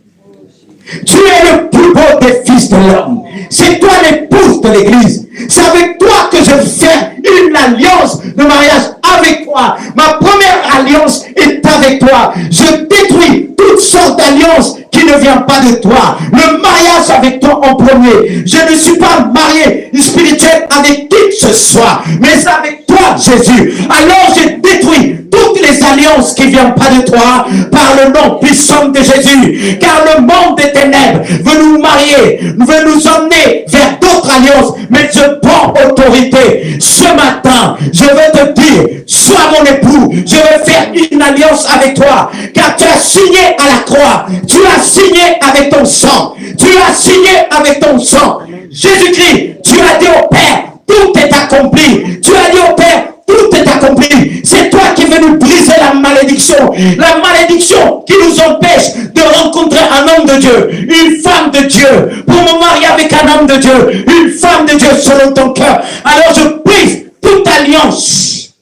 Tu es le plus beau des fils de l'homme. C'est toi l'épouse de l'église. C'est avec toi que je fais une alliance de mariage avec toi. Ma première alliance est avec toi. Je détruis toutes sortes d'alliances qui ne viennent pas de toi. Le mariage avec toi en premier. Je ne suis pas marié spirituel avec qui que ce soit, mais avec toi, Jésus. Alors je détruis toutes les alliances qui ne viennent pas de toi par le nom puissant de Jésus. Car le monde des ténèbres veut nous marier, veut nous emmener vers d'autres alliances. Mais je prends autorité. Ce matin, je veux te dire, sois mon époux. Je veux faire une alliance avec toi. Car tu as signé à la croix. Tu as signé avec ton sang. Tu as signé avec ton sang. Jésus-Christ, tu as dit au Père, tout est accompli. Tu as dit au Père, tout est accompli. C'est toi qui veux nous briser la malédiction. La malédiction qui nous empêche de rencontrer un homme de Dieu, une femme de Dieu, pour me marier avec un homme de Dieu, une femme de Dieu selon ton cœur. Alors je brise toute alliance.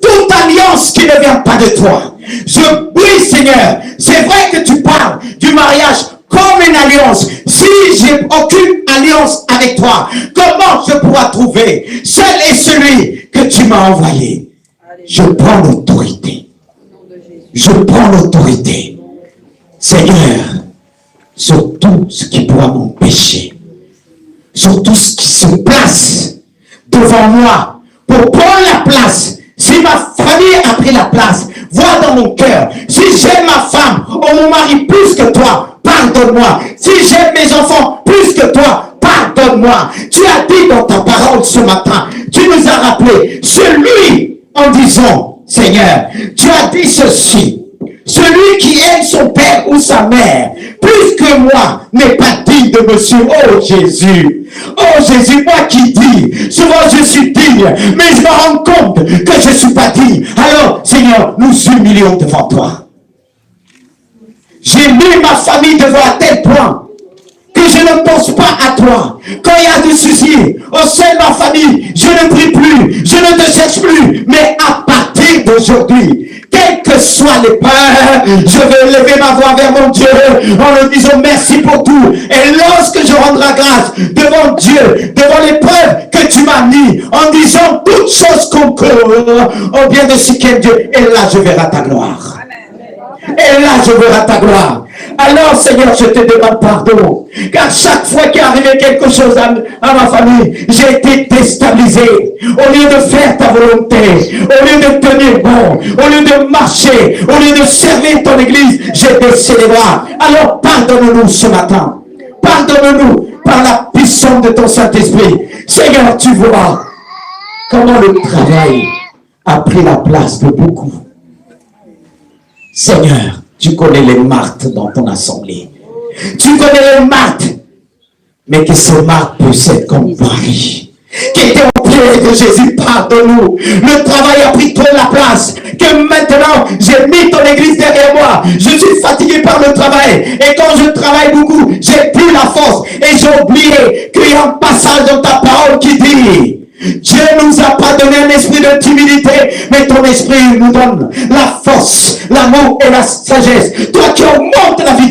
Toute alliance qui ne vient pas de toi. Je brise, Seigneur. C'est vrai que tu parles du mariage comme une alliance. Si j'ai aucune alliance avec toi, comment je pourrai trouver seul est celui que tu m'as envoyé? Je prends l'autorité. Je prends l'autorité. Seigneur, sur tout ce qui pourra m'empêcher, sur tout ce qui se place devant moi pour prendre la place. Si ma famille a pris la place, vois dans mon cœur. Si j'aime ma femme ou mon mari plus que toi, pardonne-moi. Si j'aime mes enfants plus que toi, pardonne-moi. Tu as dit dans ta parole ce matin, tu nous as rappelé, celui en disant, Seigneur, tu as dit ceci, celui qui aime son père ou sa mère plus que moi n'est pas digne de me suivre. Oh Jésus, oh Jésus, moi qui dis, souvent je suis digne, mais je me rends compte que je ne suis pas digne. Alors Seigneur, nous humilions devant toi. J'ai mis ma famille devant à tel point que je ne pense pas à toi. Quand il y a des soucis au sein de ma famille, je ne prie plus, je ne te cherche plus, mais à partir d'aujourd'hui, quelles que soient les peurs, je vais lever ma voix vers mon Dieu en lui disant merci pour tout. Et lorsque je rendrai grâce devant Dieu, devant l'épreuve que tu m'as mis, en disant toutes choses concourent au bien de ce qu'est Dieu, et là je verrai ta gloire. Et là je verrai ta gloire. Alors Seigneur, je te demande pardon, car chaque fois qu'il est arrivé quelque chose à ma famille, j'ai été déstabilisé. Au lieu de faire ta volonté, au lieu de tenir bon, au lieu de marcher, au lieu de servir ton église, j'ai baissé les bras. Alors pardonne-nous ce matin. Pardonne-nous par la puissance puissante de ton Saint-Esprit. Seigneur, tu vois comment le travail a pris la place de beaucoup. Seigneur, tu connais les martes dans ton assemblée. Tu connais les martes. Mais que ces martes puissent être comme Marie, qui était au pied de Jésus, pardonne-nous. Le travail a pris trop la place. Que maintenant, j'ai mis ton église derrière moi. Je suis fatigué par le travail. Et quand je travaille beaucoup, j'ai plus la force. Et j'ai oublié qu'il y a un passage dans ta parole qui dit: Dieu ne nous a pas donné un esprit de timidité, mais ton esprit nous donne la force, l'amour et la sagesse. Toi qui augmentes la vie